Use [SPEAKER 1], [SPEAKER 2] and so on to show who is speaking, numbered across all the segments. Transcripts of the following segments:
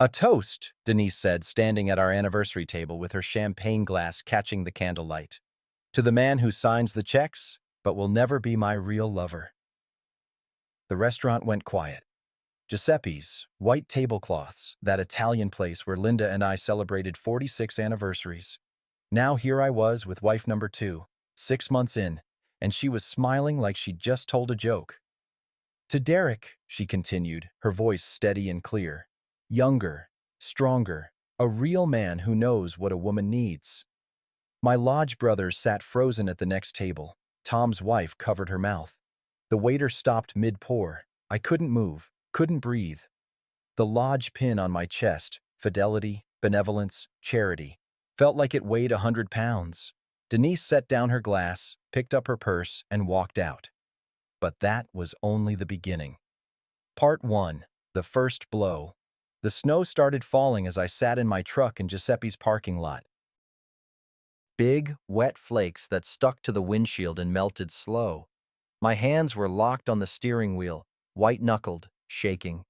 [SPEAKER 1] A toast, Denise said, standing at our anniversary table with her champagne glass catching the candlelight. To the man who signs the checks, but will never be my real lover. The restaurant went quiet. Giuseppe's, white tablecloths, that Italian place where Linda and I celebrated 46 anniversaries. Now here I was with wife number 2, 6 months in, and she was smiling like she'd just told a joke. To Derek, she continued, her voice steady and clear. Younger, stronger, a real man who knows what a woman needs. My lodge brothers sat frozen at the next table. Tom's wife covered her mouth. The waiter stopped mid-pour. I couldn't move, couldn't breathe. The lodge pin on my chest, fidelity, benevolence, charity, felt like it weighed 100 pounds. Denise set down her glass, picked up her purse, and walked out. But that was only the beginning. Part 1. The First Blow. The snow started falling as I sat in my truck in Giuseppe's parking lot. Big, wet flakes that stuck to the windshield and melted slow. My hands were locked on the steering wheel, white-knuckled, shaking.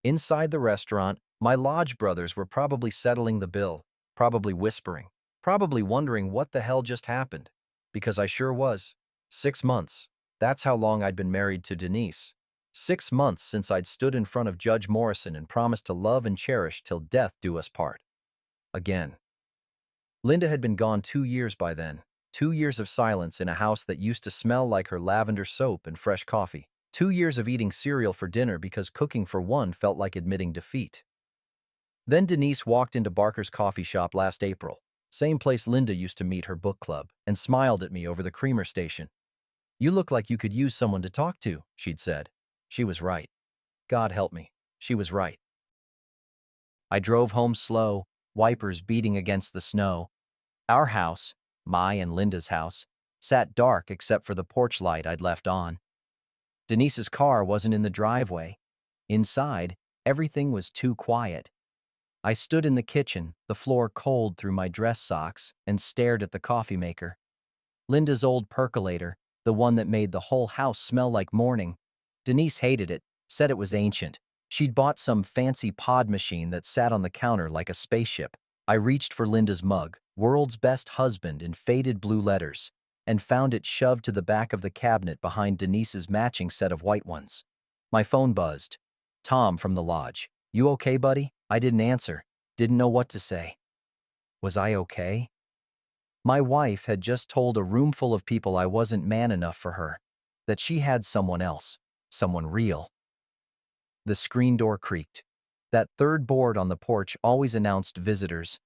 [SPEAKER 1] Inside the restaurant, my lodge brothers were probably settling the bill, probably whispering, probably wondering what the hell just happened. Because I sure was. 6 months. That's how long I'd been married to Denise. 6 months since I'd stood in front of Judge Morrison and promised to love and cherish till death do us part. Again. Linda had been gone 2 years by then. 2 years of silence in a house that used to smell like her lavender soap and fresh coffee. 2 years of eating cereal for dinner because cooking for one felt like admitting defeat. Then Denise walked into Barker's coffee shop last April, same place Linda used to meet her book club, and smiled at me over the creamer station. "You look like you could use someone to talk to," she'd said. She was right. God help me. She was right. I drove home slow, wipers beating against the snow. Our house, my and Linda's house, sat dark except for the porch light I'd left on. Denise's car wasn't in the driveway. Inside, everything was too quiet. I stood in the kitchen, the floor cold through my dress socks, and stared at the coffee maker. Linda's old percolator, the one that made the whole house smell like morning. Denise hated it, said it was ancient. She'd bought some fancy pod machine that sat on the counter like a spaceship. I reached for Linda's mug, "World's Best Husband" in faded blue letters, and found it shoved to the back of the cabinet behind Denise's matching set of white ones. My phone buzzed. Tom from the lodge. "You okay, buddy?" I didn't answer. Didn't know what to say. Was I okay? My wife had just told a room full of people I wasn't man enough for her, that she had someone else, someone real. The screen door creaked. That third board on the porch always announced visitors.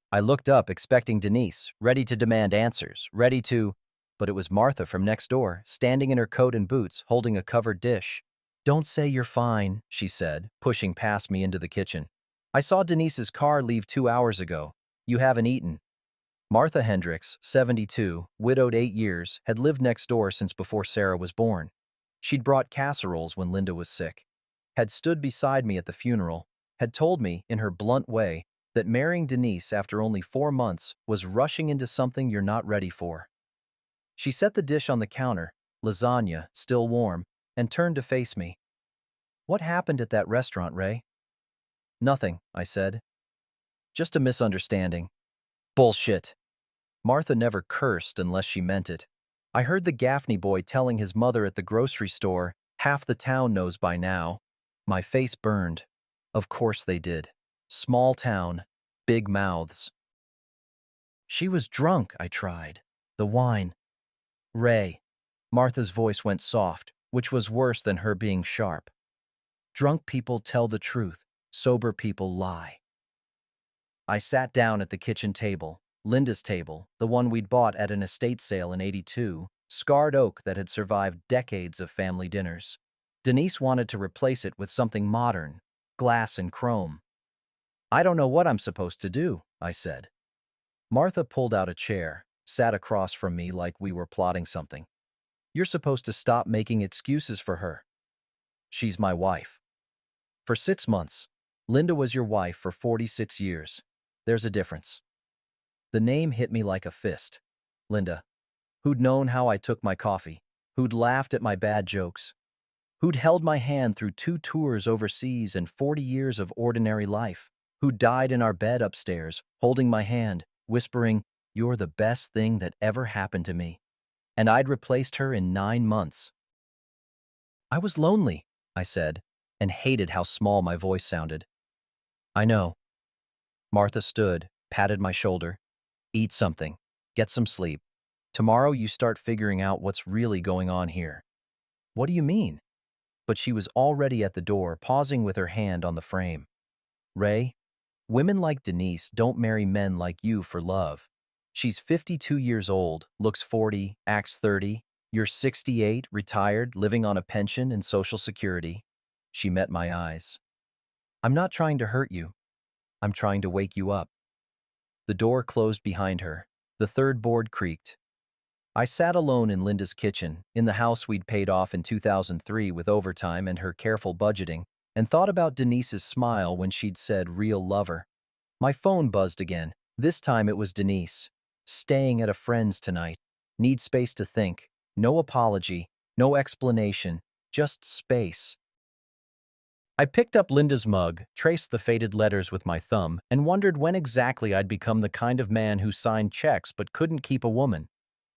[SPEAKER 1] I looked up expecting Denise, ready to demand answers, but it was Martha from next door, standing in her coat and boots, holding a covered dish. "Don't say you're fine," she said, pushing past me into the kitchen. "I saw Denise's car leave 2 hours ago. You haven't eaten." Martha Hendricks, 72, widowed 8 years, had lived next door since before Sarah was born. She'd brought casseroles when Linda was sick, had stood beside me at the funeral, had told me, in her blunt way, that marrying Denise after only 4 months was rushing into something you're not ready for. She set the dish on the counter, lasagna, still warm, and turned to face me. "What happened at that restaurant, Ray?" "Nothing," I said. "Just a misunderstanding." "Bullshit." Martha never cursed unless she meant it. "I heard the Gaffney boy telling his mother at the grocery store, 'Half the town knows by now.'" My face burned. Of course they did. Small town, big mouths. "She was drunk," I tried. "The wine." "Ray." Martha's voice went soft, which was worse than her being sharp. "Drunk people tell the truth. Sober people lie." I sat down at the kitchen table, Linda's table, the one we'd bought at an estate sale in '82, scarred oak that had survived decades of family dinners. Denise wanted to replace it with something modern, glass and chrome. "I don't know what I'm supposed to do," I said. Martha pulled out a chair, sat across from me like we were plotting something. "You're supposed to stop making excuses for her. She's my wife. For 6 months. Linda was your wife for 46 years. There's a difference." The name hit me like a fist. Linda. Who'd known how I took my coffee, who'd laughed at my bad jokes, who'd held my hand through 2 tours overseas and 40 years of ordinary life, who died in our bed upstairs, holding my hand, whispering, "You're the best thing that ever happened to me." And I'd replaced her in 9 months. I was lonely, I said, and hated how small my voice sounded. I know. Martha stood, patted my shoulder. Eat something. Get some sleep. Tomorrow you start figuring out what's really going on here. What do you mean? But she was already at the door, pausing with her hand on the frame. Ray, women like Denise don't marry men like you for love. She's 52 years old, looks 40, acts 30. You're 68, retired, living on a pension and Social Security. She met my eyes. I'm not trying to hurt you. I'm trying to wake you up. The door closed behind her. The third board creaked. I sat alone in Linda's kitchen, in the house we'd paid off in 2003 with overtime and her careful budgeting, and thought about Denise's smile when she'd said real lover. My phone buzzed again. This time it was Denise. Staying at a friend's tonight. Need space to think. No apology. No explanation. Just space. I picked up Linda's mug, traced the faded letters with my thumb, and wondered when exactly I'd become the kind of man who signed checks but couldn't keep a woman.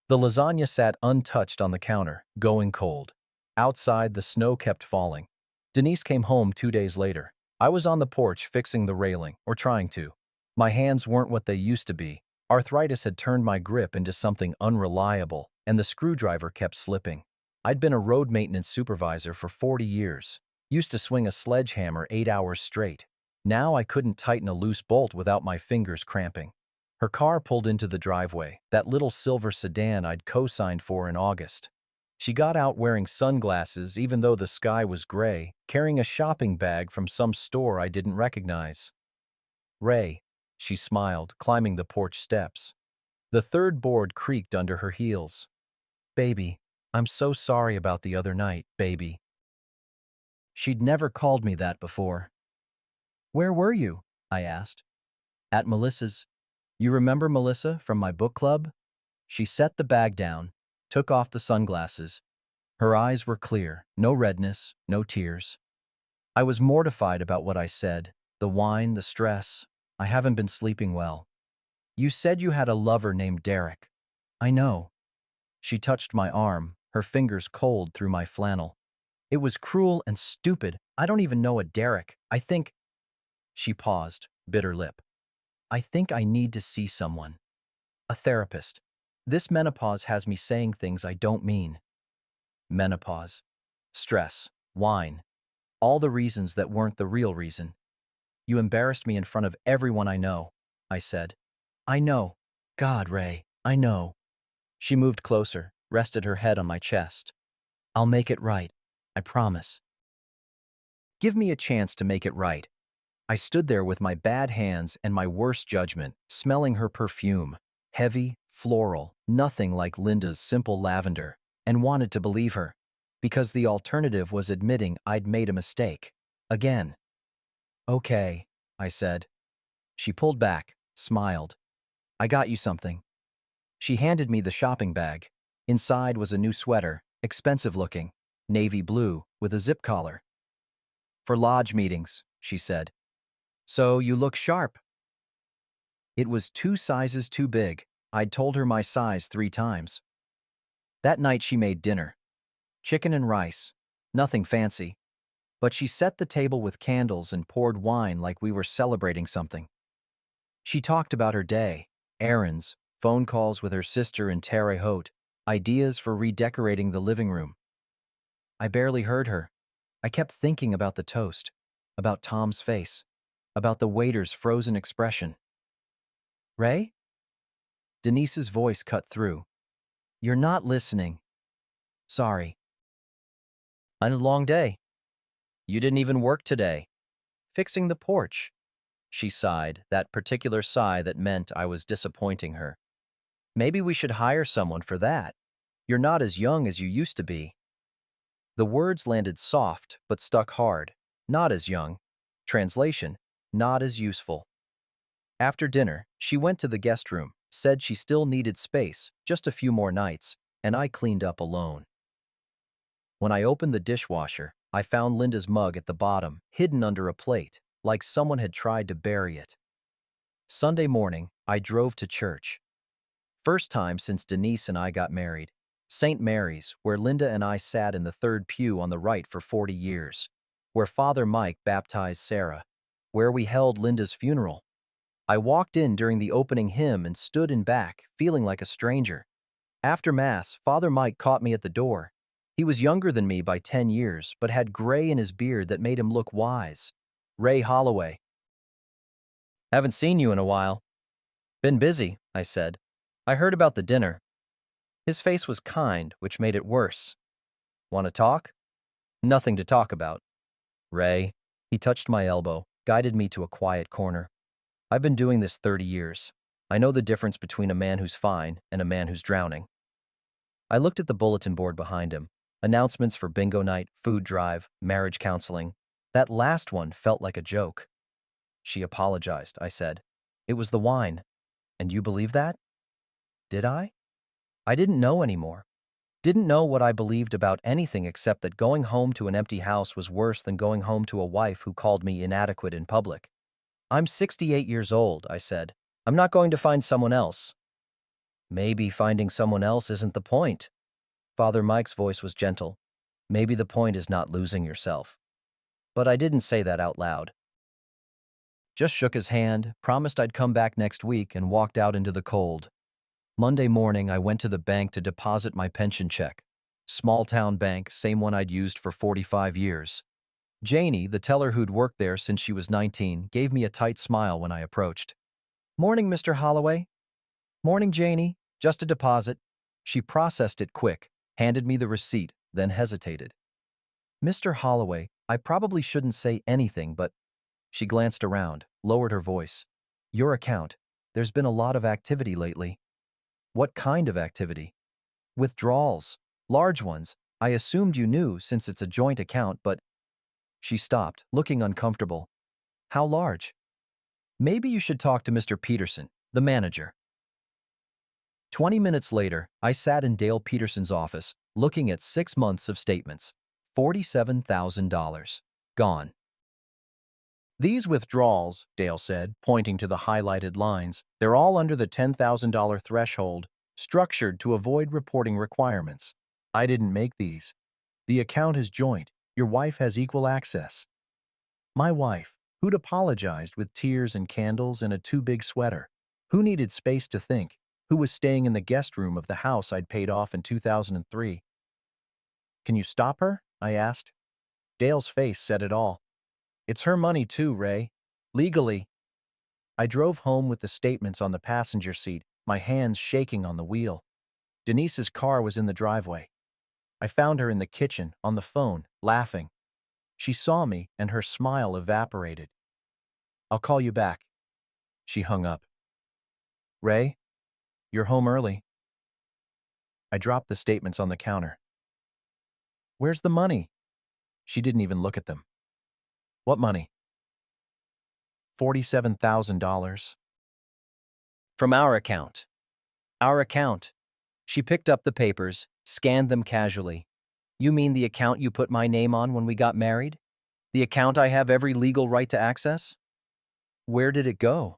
[SPEAKER 1] The lasagna sat untouched on the counter, going cold. Outside, the snow kept falling. Denise came home 2 days later. I was on the porch fixing the railing, or trying to. My hands weren't what they used to be. Arthritis had turned my grip into something unreliable, and the screwdriver kept slipping. I'd been a road maintenance supervisor for 40 years. Used to swing a sledgehammer 8 hours straight. Now I couldn't tighten a loose bolt without my fingers cramping. Her car pulled into the driveway, that little silver sedan I'd co-signed for in August. She got out wearing sunglasses even though the sky was gray, carrying a shopping bag from some store I didn't recognize. Ray, she smiled, climbing the porch steps. The third board creaked under her heels. Baby, I'm so sorry about the other night, baby. She'd never called me that before. Where were you? I asked. At Melissa's. You remember Melissa from my book club? She set the bag down, took off the sunglasses. Her eyes were clear, no redness, no tears. I was mortified about what I said, the wine, the stress. I haven't been sleeping well. You said you had a lover named Derek. I know. She touched my arm, her fingers cold through my flannel. It was cruel and stupid. I don't even know a Derek. I think... She paused, bit her lip. I think I need to see someone. A therapist. This menopause has me saying things I don't mean. Menopause. Stress. Wine. All the reasons that weren't the real reason. You embarrassed me in front of everyone I know, I said. I know. God, Ray, I know. She moved closer, rested her head on my chest. I'll make it right. I promise. Give me a chance to make it right. I stood there with my bad hands and my worst judgment, smelling her perfume. Heavy, floral, nothing like Linda's simple lavender, and wanted to believe her, because the alternative was admitting I'd made a mistake. Again. Okay, I said. She pulled back, smiled. I got you something. She handed me the shopping bag. Inside was a new sweater, expensive looking, navy blue, with a zip collar. For lodge meetings, she said. So you look sharp. It was 2 sizes too big. I'd told her my size 3 times. That night she made dinner. Chicken and rice. Nothing fancy. But she set the table with candles and poured wine like we were celebrating something. She talked about her day, errands, phone calls with her sister in Terre Haute, ideas for redecorating the living room. I barely heard her. I kept thinking about the toast, about Tom's face, about the waiter's frozen expression. Ray? Denise's voice cut through. You're not listening. Sorry. I had a long day. You didn't even work today. Fixing the porch. She sighed, that particular sigh that meant I was disappointing her. Maybe we should hire someone for that. You're not as young as you used to be. The words landed soft, but stuck hard. Not as young. Translation, not as useful. After dinner, she went to the guest room, said she still needed space, just a few more nights, and I cleaned up alone. When I opened the dishwasher, I found Linda's mug at the bottom, hidden under a plate, like someone had tried to bury it. Sunday morning, I drove to church. First time since Denise and I got married. St. Mary's, where Linda and I sat in the third pew on the right for 40 years. Where Father Mike baptized Sarah. Where we held Linda's funeral. I walked in during the opening hymn and stood in back, feeling like a stranger. After Mass, Father Mike caught me at the door. He was younger than me by 10 years, but had gray in his beard that made him look wise. Ray Holloway. Haven't seen you in a while. Been busy, I said. I heard about the dinner. His face was kind, which made it worse. Want to talk? Nothing to talk about. Ray. He touched my elbow, guided me to a quiet corner. I've been doing this 30 years. I know the difference between a man who's fine and a man who's drowning. I looked at the bulletin board behind him. Announcements for bingo night, food drive, marriage counseling. That last one felt like a joke. She apologized, I said. It was the wine. And you believe that? Did I? I didn't know anymore. Didn't know what I believed about anything except that going home to an empty house was worse than going home to a wife who called me inadequate in public. I'm 68 years old, I said. I'm not going to find someone else. Maybe finding someone else isn't the point. Father Mike's voice was gentle. Maybe the point is not losing yourself. But I didn't say that out loud. Just shook his hand, promised I'd come back next week, and walked out into the cold. Monday morning, I went to the bank to deposit my pension check. Small town bank, same one I'd used for 45 years. Janie, the teller who'd worked there since she was 19, gave me a tight smile when I approached. Morning, Mr. Holloway. Morning, Janie. Just a deposit. She processed it quick, handed me the receipt, then hesitated. Mr. Holloway, I probably shouldn't say anything, but... She glanced around, lowered her voice. Your account. There's been a lot of activity lately. What kind of activity? Withdrawals. Large ones. I assumed you knew since it's a joint account, but... She stopped, looking uncomfortable. How large? Maybe you should talk to Mr. Peterson, the manager. 20 minutes later, I sat in Dale Peterson's office, looking at 6 months of statements. $47,000. Gone. These withdrawals, Dale said, pointing to the highlighted lines, they're all under the $10,000 threshold, structured to avoid reporting requirements. I didn't make these. The account is joint. Your wife has equal access. My wife, who'd apologized with tears and candles and a too-big sweater, who needed space to think, who was staying in the guest room of the house I'd paid off in 2003. Can you stop her? I asked. Dale's face said it all. It's her money too, Ray. Legally. I drove home with the statements on the passenger seat, my hands shaking on the wheel. Denise's car was in the driveway. I found her in the kitchen, on the phone, laughing. She saw me, and her smile evaporated. I'll call you back. She hung up. Ray, you're home early. I dropped the statements on the counter. Where's the money? She didn't even look at them. What money? $47,000. From our account. Our account. She picked up the papers, scanned them casually. You mean the account you put my name on when we got married? The account I have every legal right to access? Where did it go?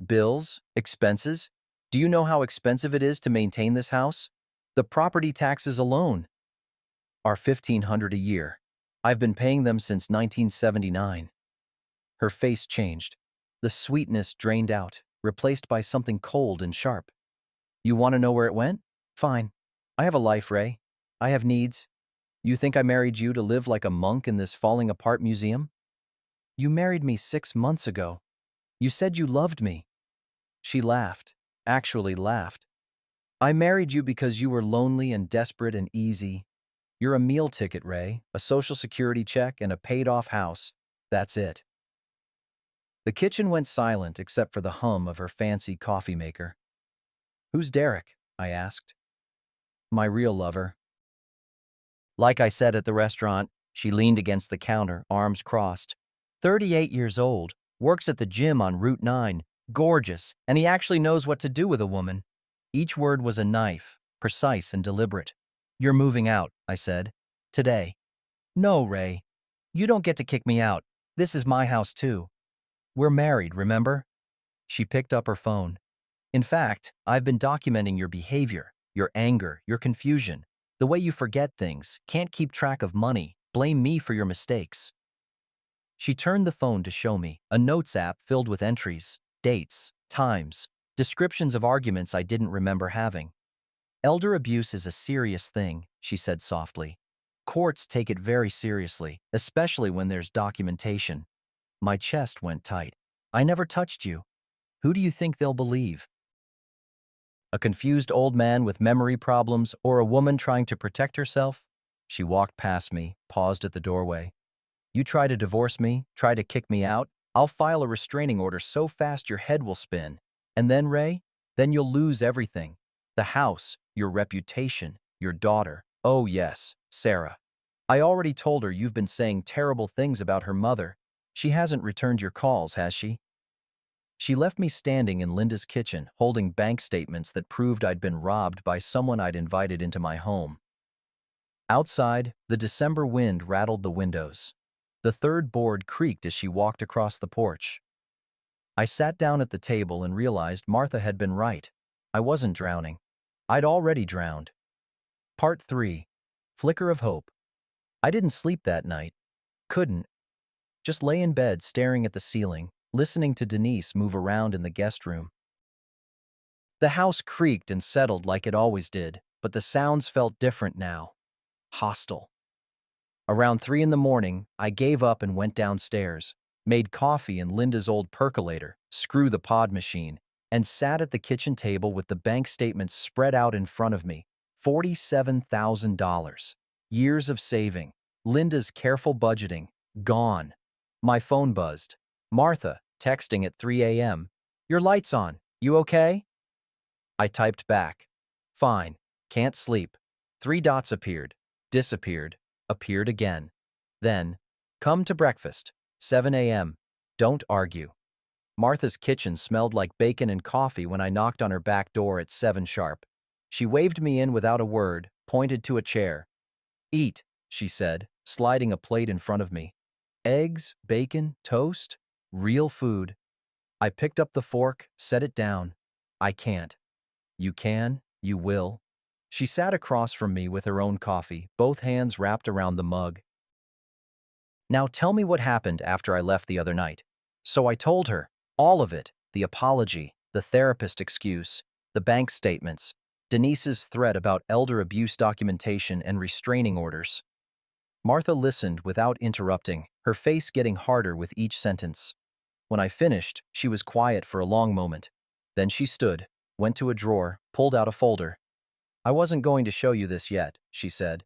[SPEAKER 1] Bills? Expenses? Do you know how expensive it is to maintain this house? The property taxes alone are $1,500 a year. I've been paying them since 1979. Her face changed. The sweetness drained out, replaced by something cold and sharp. You want to know where it went? Fine. I have a life, Ray. I have needs. You think I married you to live like a monk in this falling apart museum? You married me 6 months ago. You said you loved me. She laughed, actually laughed. I married you because you were lonely and desperate and easy. You're a meal ticket, Ray, a social security check, and a paid-off house. That's it. The kitchen went silent except for the hum of her fancy coffee maker. Who's Derek? I asked. My real lover. Like I said at the restaurant, she leaned against the counter, arms crossed. 38 years old, works at the gym on Route 9, gorgeous, and he actually knows what to do with a woman. Each word was a knife, precise and deliberate. You're moving out, I said. Today. No, Ray. You don't get to kick me out. This is my house too. We're married, remember? She picked up her phone. In fact, I've been documenting your behavior, your anger, your confusion, the way you forget things, can't keep track of money, blame me for your mistakes. She turned the phone to show me a notes app filled with entries, dates, times, descriptions of arguments I didn't remember having. Elder abuse is a serious thing, she said softly. Courts take it very seriously, especially when there's documentation. My chest went tight. I never touched you. Who do you think they'll believe? A confused old man with memory problems or a woman trying to protect herself? She walked past me, paused at the doorway. You try to divorce me, try to kick me out, I'll file a restraining order so fast your head will spin. And then, Ray, then you'll lose everything. The house, your reputation, your daughter. Oh yes, Sarah. I already told her you've been saying terrible things about her mother. She hasn't returned your calls, has she? She left me standing in Linda's kitchen, holding bank statements that proved I'd been robbed by someone I'd invited into my home. Outside, the December wind rattled the windows. The third board creaked as she walked across the porch. I sat down at the table and realized Martha had been right. I wasn't drowning. I'd already drowned. Part 3. Flicker of Hope. I didn't sleep that night. Couldn't. Just lay in bed staring at the ceiling, listening to Denise move around in the guest room. The house creaked and settled like it always did, but the sounds felt different now. Hostile. Around 3 in the morning, I gave up and went downstairs, made coffee in Linda's old percolator, screw the pod machine, and sat at the kitchen table with the bank statements spread out in front of me. $47,000. Years of saving. Linda's careful budgeting. Gone. My phone buzzed. Martha, texting at 3 a.m. Your light's on. You okay? I typed back. Fine. Can't sleep. 3 dots appeared. Disappeared. Appeared again. Then, come to breakfast. 7 a.m. Don't argue. Martha's kitchen smelled like bacon and coffee when I knocked on her back door at 7 sharp. She waved me in without a word, pointed to a chair. Eat, she said, sliding a plate in front of me. Eggs, bacon, toast, real food. I picked up the fork, set it down. I can't. You can, you will. She sat across from me with her own coffee, both hands wrapped around the mug. Now tell me what happened after I left the other night. So I told her, all of it, the apology, the therapist excuse, the bank statements, Denise's threat about elder abuse documentation and restraining orders. Martha listened without interrupting, her face getting harder with each sentence. When I finished, she was quiet for a long moment. Then she stood, went to a drawer, pulled out a folder. I wasn't going to show you this yet, she said.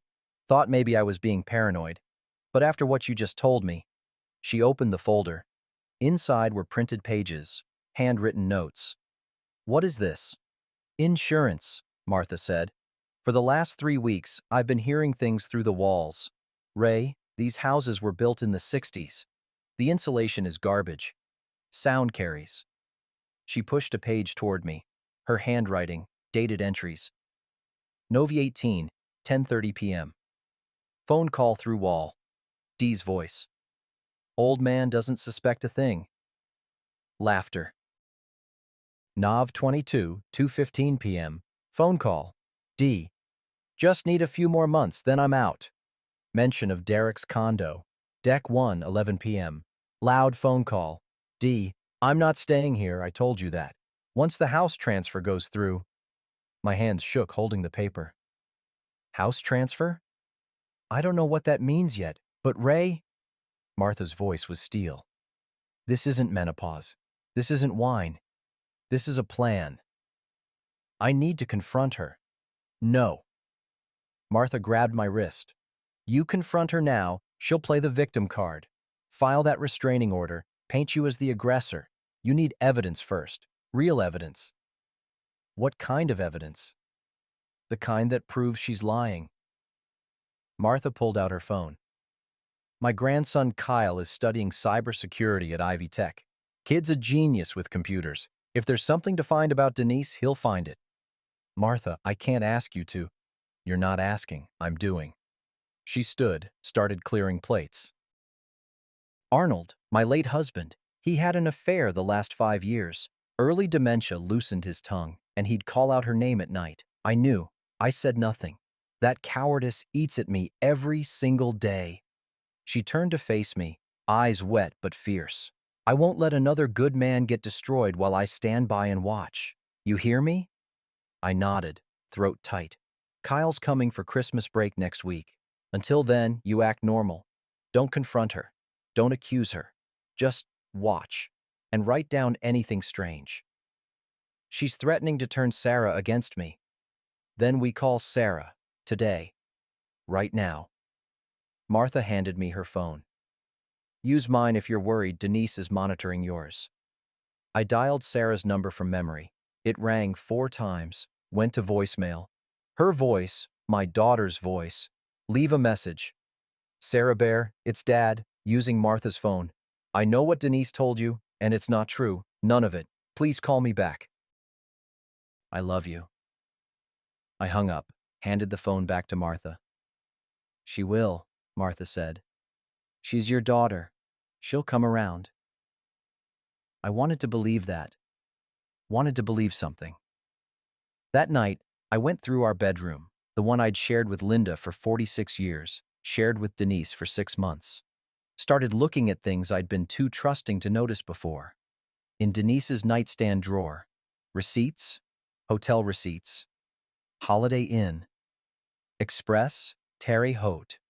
[SPEAKER 1] Thought maybe I was being paranoid. But after what you just told me. She opened the folder. Inside were printed pages, handwritten notes. What is this? Insurance, Martha said. For the last 3 weeks, I've been hearing things through the walls. Ray, these houses were built in the 60s. The insulation is garbage. Sound carries. She pushed a page toward me. Her handwriting, dated entries. Novi 18, 10:30 p.m. Phone call through wall. Dee's voice. Old man doesn't suspect a thing. Laughter. Nov 22, 2:15 p.m. Phone call. D. Just need a few more months, then I'm out. Mention of Derek's condo. Deck 1, 11 p.m. Loud phone call. D. I'm not staying here, I told you that. Once the house transfer goes through. My hands shook holding the paper. House transfer? I don't know what that means yet, but Ray... Martha's voice was steel. This isn't menopause. This isn't wine. This is a plan. I need to confront her. No. Martha grabbed my wrist. You confront her now, she'll play the victim card. File that restraining order, paint you as the aggressor. You need evidence first. Real evidence. What kind of evidence? The kind that proves she's lying. Martha pulled out her phone. My grandson Kyle is studying cybersecurity at Ivy Tech. Kid's a genius with computers. If there's something to find about Denise, he'll find it. Martha, I can't ask you to. You're not asking, I'm doing. She stood, started clearing plates. Arnold, my late husband, he had an affair the last 5 years. Early dementia loosened his tongue, and he'd call out her name at night. I knew. I said nothing. That cowardice eats at me every single day. She turned to face me, eyes wet but fierce. I won't let another good man get destroyed while I stand by and watch. You hear me? I nodded, throat tight. Kyle's coming for Christmas break next week. Until then, you act normal. Don't confront her. Don't accuse her. Just watch and write down anything strange. She's threatening to turn Sarah against me. Then we call Sarah. Today. Right now. Martha handed me her phone. Use mine if you're worried Denise is monitoring yours. I dialed Sarah's number from memory. It rang 4 times, went to voicemail. Her voice, my daughter's voice. Leave a message. Sarah Bear, it's Dad, using Martha's phone. I know what Denise told you, and it's not true. None of it. Please call me back. I love you. I hung up, handed the phone back to Martha. She will, Martha said. She's your daughter. She'll come around. I wanted to believe that. Wanted to believe something. That night, I went through our bedroom, the one I'd shared with Linda for 46 years, shared with Denise for 6 months. Started looking at things I'd been too trusting to notice before. In Denise's nightstand drawer, receipts, hotel receipts, Holiday Inn, Express, Terre Haute.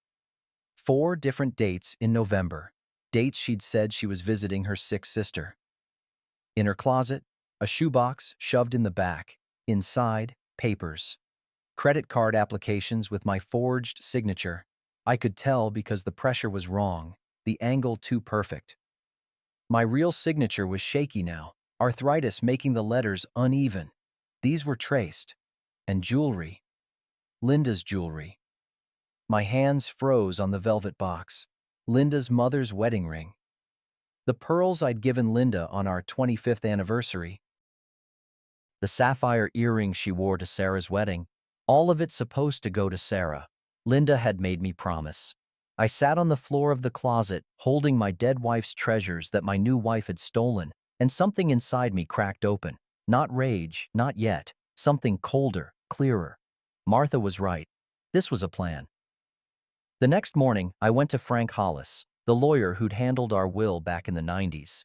[SPEAKER 1] 4 different dates in November, dates she'd said she was visiting her sick sister. In her closet, a shoebox shoved in the back, inside, papers. Credit card applications with my forged signature. I could tell because the pressure was wrong, the angle too perfect. My real signature was shaky now, arthritis making the letters uneven. These were traced. And jewelry. Linda's jewelry. My hands froze on the velvet box. Linda's mother's wedding ring. The pearls I'd given Linda on our 25th anniversary. The sapphire earring she wore to Sarah's wedding. All of it supposed to go to Sarah. Linda had made me promise. I sat on the floor of the closet, holding my dead wife's treasures that my new wife had stolen, and something inside me cracked open. Not rage, not yet. Something colder, clearer. Martha was right. This was a plan. The next morning, I went to Frank Hollis, the lawyer who'd handled our will back in the 90s.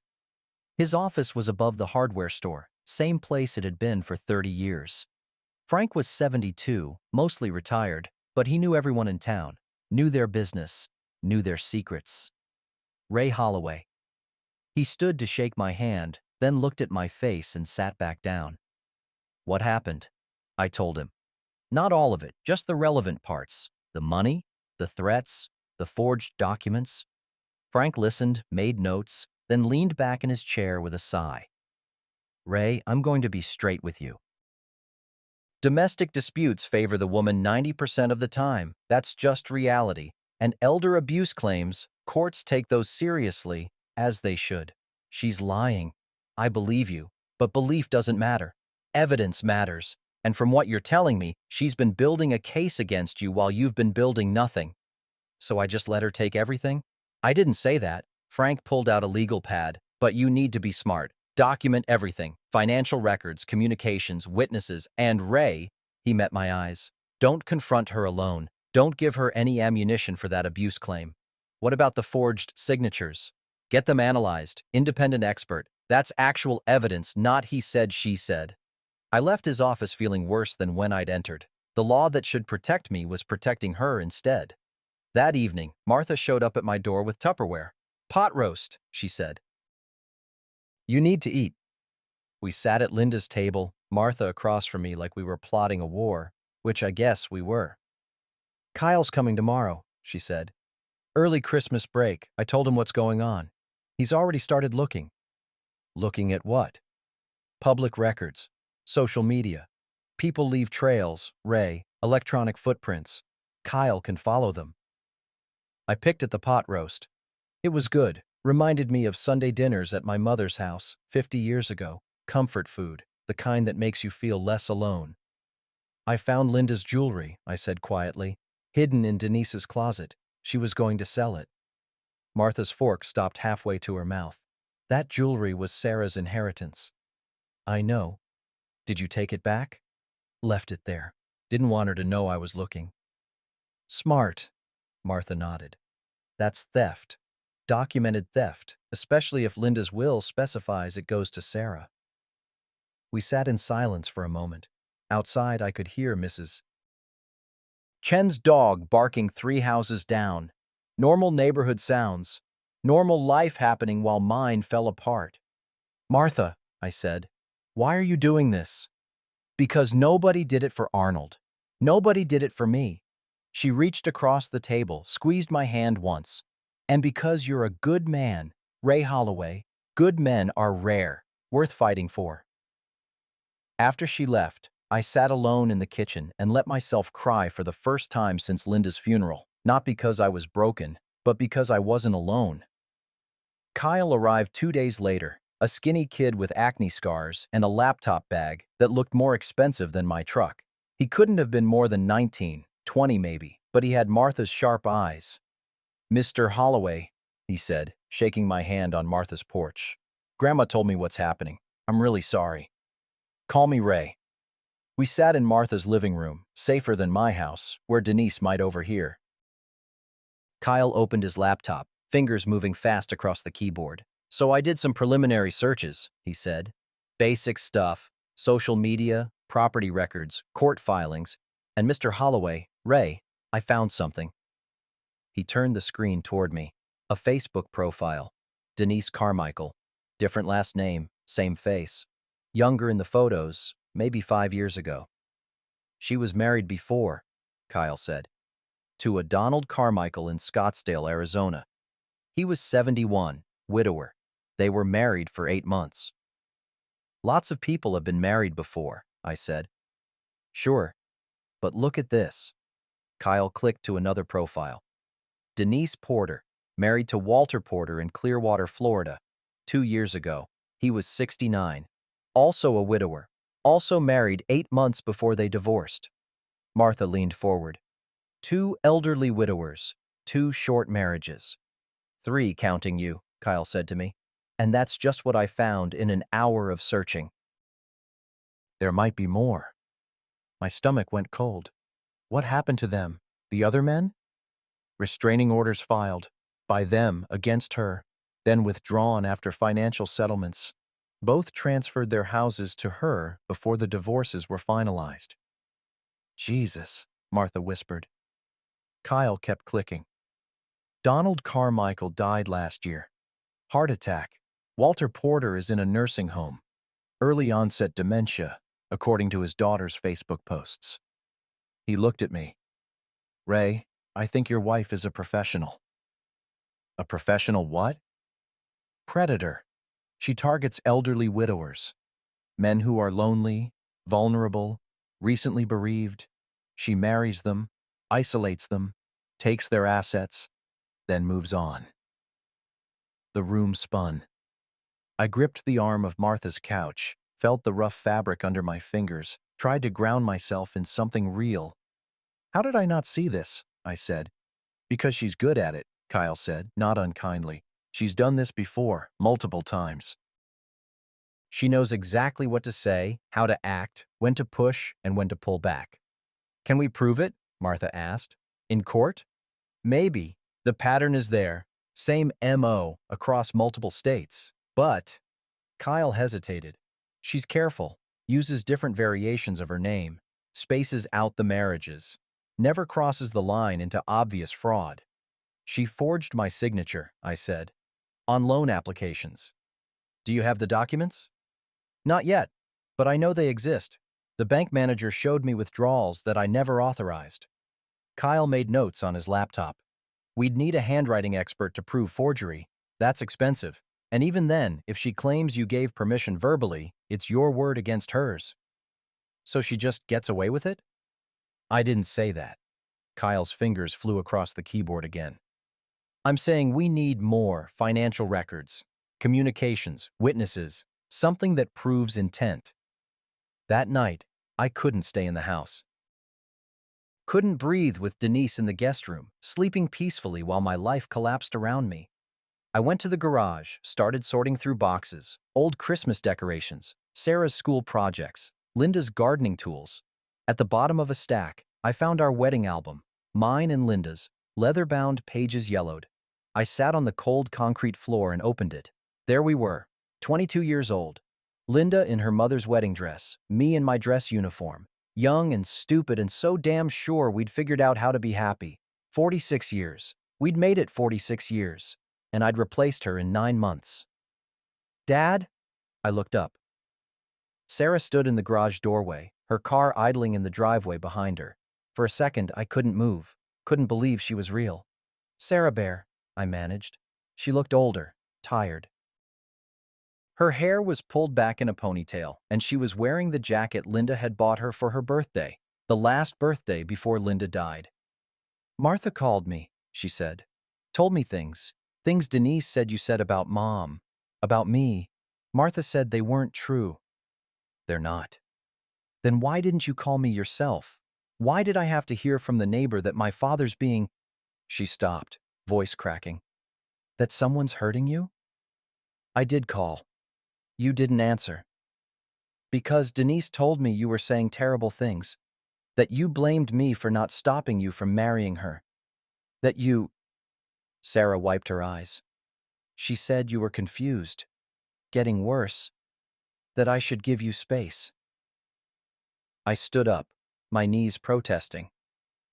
[SPEAKER 1] His office was above the hardware store, same place it had been for 30 years. Frank was 72, mostly retired, but he knew everyone in town, knew their business, knew their secrets. Ray Holloway. He stood to shake my hand, then looked at my face and sat back down. What happened? I told him. Not all of it, just the relevant parts. The money, the threats, the forged documents. Frank listened, made notes, then leaned back in his chair with a sigh. Ray, I'm going to be straight with you. Domestic disputes favor the woman 90% of the time. That's just reality. And elder abuse claims, courts take those seriously, as they should. She's lying. I believe you. But belief doesn't matter. Evidence matters. And from what you're telling me, she's been building a case against you while you've been building nothing. So I just let her take everything? I didn't say that. Frank pulled out a legal pad. But you need to be smart. Document everything. Financial records, communications, witnesses, and Ray, he met my eyes. Don't confront her alone. Don't give her any ammunition for that abuse claim. What about the forged signatures? Get them analyzed. Independent expert. That's actual evidence, not he said, she said. I left his office feeling worse than when I'd entered. The law that should protect me was protecting her instead. That evening, Martha showed up at my door with Tupperware. Pot roast, she said. You need to eat. We sat at Linda's table, Martha across from me like we were plotting a war, which I guess we were. Kyle's coming tomorrow, she said. Early Christmas break. I told him what's going on. He's already started looking. Looking at what? Public records. Social media. People leave trails, Ray, electronic footprints. Kyle can follow them. I picked at the pot roast. It was good. Reminded me of Sunday dinners at my mother's house 50 years ago. Comfort food, the kind that makes you feel less alone. I found Linda's jewelry, I said quietly. hidden in Denise's closet. She was going to sell it. Martha's fork stopped halfway to her mouth. That jewelry was Sarah's inheritance. I know. Did you take it back? Left it there. Didn't want her to know I was looking. Smart, Martha nodded. That's theft. Documented theft, especially if Linda's will specifies it goes to Sarah. We sat in silence for a moment. Outside, I could hear Mrs. Chen's dog barking 3 houses down. Normal neighborhood sounds. Normal life happening while mine fell apart. Martha, I said, why are you doing this? Because nobody did it for Arnold. Nobody did it for me. She reached across the table, squeezed my hand once. And because you're a good man, Ray Holloway, good men are rare, worth fighting for. After she left, I sat alone in the kitchen and let myself cry for the first time since Linda's funeral, not because I was broken, but because I wasn't alone. Kyle arrived 2 days later, a skinny kid with acne scars and a laptop bag that looked more expensive than my truck. He couldn't have been more than 19, 20 maybe, but he had Martha's sharp eyes. Mr. Holloway, he said, shaking my hand on Martha's porch. Grandma told me what's happening. I'm really sorry. Call me Ray. We sat in Martha's living room, safer than my house, where Denise might overhear. Kyle opened his laptop, fingers moving fast across the keyboard. So I did some preliminary searches, he said. Basic stuff, social media, property records, court filings, and Mr. Holloway, Ray, I found something. He turned the screen toward me. A Facebook profile. Denise Carmichael. Different last name, same face. Younger in the photos, maybe 5 years ago. She was married before, Kyle said, to a Donald Carmichael in Scottsdale, Arizona. He was 71, widower. They were married for 8 months. Lots of people have been married before, I said. Sure, but look at this. Kyle clicked to another profile. Denise Porter, married to Walter Porter in Clearwater, Florida, 2 years ago. He was 69. Also a widower. Also married 8 months before they divorced. Martha leaned forward. 2 elderly widowers, 2 short marriages. 3 counting you, Kyle said to me. And that's just what I found in an hour of searching. There might be more. My stomach went cold. What happened to them? The other men? Restraining orders filed, by them against her, then withdrawn after financial settlements. Both transferred their houses to her before the divorces were finalized. Jesus, Martha whispered. Kyle kept clicking. Donald Carmichael died last year. Heart attack. Walter Porter is in a nursing home. Early onset dementia, according to his daughter's Facebook posts. He looked at me. Ray, I think your wife is a professional. A professional what? Predator. She targets elderly widowers, men who are lonely, vulnerable, recently bereaved. She marries them, isolates them, takes their assets, then moves on. The room spun. I gripped the arm of Martha's couch, felt the rough fabric under my fingers, tried to ground myself in something real. How did I not see this? I said. Because she's good at it, Kyle said, not unkindly. She's done this before, multiple times. She knows exactly what to say, how to act, when to push, and when to pull back. Can we prove it? Martha asked. In court? Maybe. The pattern is there. Same MO across multiple states. But, Kyle hesitated. She's careful, uses different variations of her name, spaces out the marriages, never crosses the line into obvious fraud. She forged my signature, I said, on loan applications. Do you have the documents? Not yet, but I know they exist. The bank manager showed me withdrawals that I never authorized. Kyle made notes on his laptop. We'd need a handwriting expert to prove forgery. That's expensive. And even then, if she claims you gave permission verbally, it's your word against hers. So she just gets away with it? I didn't say that. Kyle's fingers flew across the keyboard again. I'm saying we need more financial records, communications, witnesses, something that proves intent. That night, I couldn't stay in the house. couldn't breathe with Denise in the guest room, sleeping peacefully while my life collapsed around me. I went to the garage, started sorting through boxes, old Christmas decorations, Sarah's school projects, Linda's gardening tools. At the bottom of a stack, I found our wedding album, mine and Linda's, leather-bound, pages yellowed. I sat on the cold concrete floor and opened it. There we were, 22 years old. Linda in her mother's wedding dress, me in my dress uniform, young and stupid and so damn sure we'd figured out how to be happy. 46 years. We'd made it 46 years. And I'd replaced her in 9 months. Dad? I looked up. Sarah stood in the garage doorway, her car idling in the driveway behind her. For a second, I couldn't move, couldn't believe she was real. Sarah Bear, I managed. She looked older, tired. Her hair was pulled back in a ponytail, and she was wearing the jacket Linda had bought her for her birthday, the last birthday before Linda died. Martha called me, she said. Told me things Denise said you said about Mom, about me. Martha said they weren't true. They're not. Then why didn't you call me yourself? Why did I have to hear from the neighbor that my father's being— She stopped, voice cracking. That someone's hurting you? I did call. You didn't answer. Because Denise told me you were saying terrible things. That you blamed me for not stopping you from marrying her. That you— Sarah wiped her eyes. She said you were confused, getting worse, that I should give you space. I stood up, my knees protesting,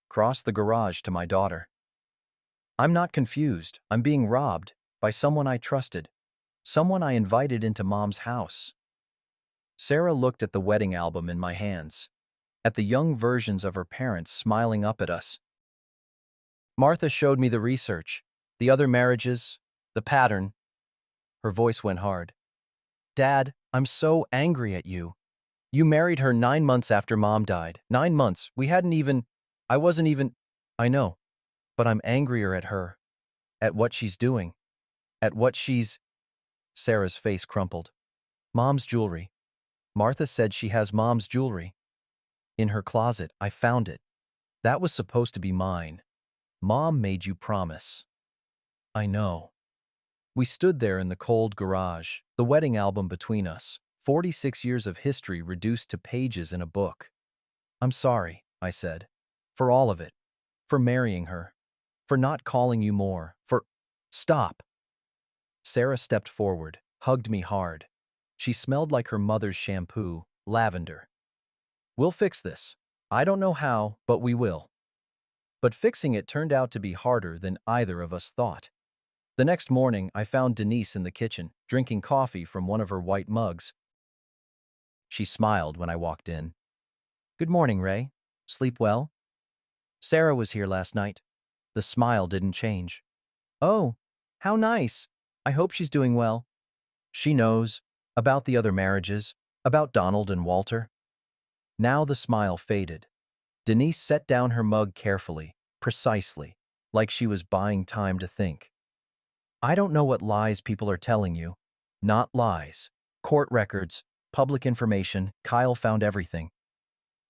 [SPEAKER 1] crossed the garage to my daughter. I'm not confused. I'm being robbed by someone I trusted, someone I invited into Mom's house. Sarah looked at the wedding album in my hands, at the young versions of her parents smiling up at us. Martha showed me the research, the other marriages, the pattern. Her voice went hard. Dad, I'm so angry at you. You married her 9 months after Mom died. 9 months. I wasn't even— I know. But I'm angrier at her. At what she's doing. At what she's— Sarah's face crumpled. Mom's jewelry. Martha said she has Mom's jewelry. In her closet, I found it. That was supposed to be mine. Mom made you promise. I know. We stood there in the cold garage, the wedding album between us, 46 years of history reduced to pages in a book. I'm sorry, I said. For all of it. For marrying her. For not calling you more. For— Stop. Sarah stepped forward, hugged me hard. She smelled like her mother's shampoo, lavender. We'll fix this. I don't know how, but we will. But fixing it turned out to be harder than either of us thought. The next morning, I found Denise in the kitchen, drinking coffee from one of her white mugs. She smiled when I walked in. Good morning, Ray. Sleep well? Sarah was here last night. The smile didn't change. Oh, how nice. I hope she's doing well. She knows. About the other marriages. About Donald and Walter. Now the smile faded. Denise set down her mug carefully, precisely, like she was buying time to think. I don't know what lies people are telling you. Not lies. Court records, public information, Kyle found everything.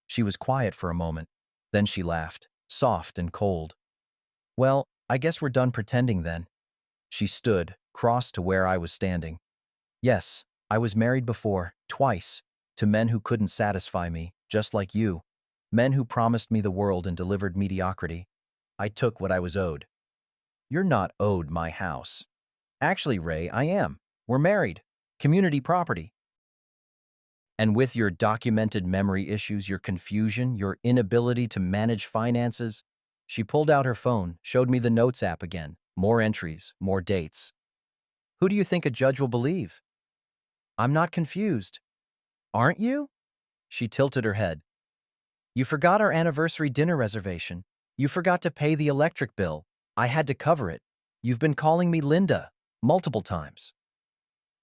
[SPEAKER 1] She was quiet for a moment. Then she laughed, soft and cold. Well, I guess we're done pretending then. She stood, crossed to where I was standing. Yes, I was married before, twice, to men who couldn't satisfy me, just like you. Men who promised me the world and delivered mediocrity. I took what I was owed. You're not owed my house. Actually, Ray, I am. We're married. Community property. And with your documented memory issues, your confusion, your inability to manage finances, she pulled out her phone, showed me the Notes app again. More entries, more dates. Who do you think a judge will believe? I'm not confused. Aren't you? She tilted her head. You forgot our anniversary dinner reservation. You forgot to pay the electric bill. I had to cover it. You've been calling me Linda multiple times.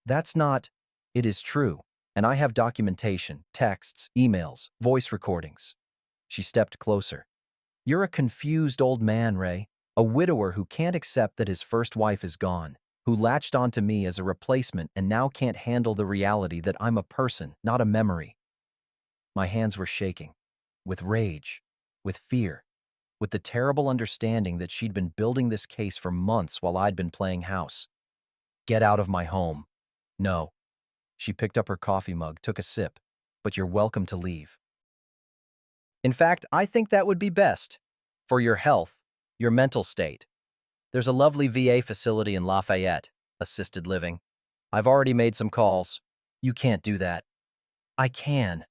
[SPEAKER 1] That's not— It is true, and I have documentation, texts, emails, voice recordings. She stepped closer. You're a confused old man, Ray, a widower who can't accept that his first wife is gone, who latched onto me as a replacement and now can't handle the reality that I'm a person, not a memory. My hands were shaking, with rage, with fear. with the terrible understanding that she'd been building this case for months while I'd been playing house. Get out of my home. No. She picked up her coffee mug, took a sip. But you're welcome to leave. In fact, I think that would be best. For your health, your mental state. There's a lovely VA facility in Lafayette, assisted living. I've already made some calls. You can't do that. I can.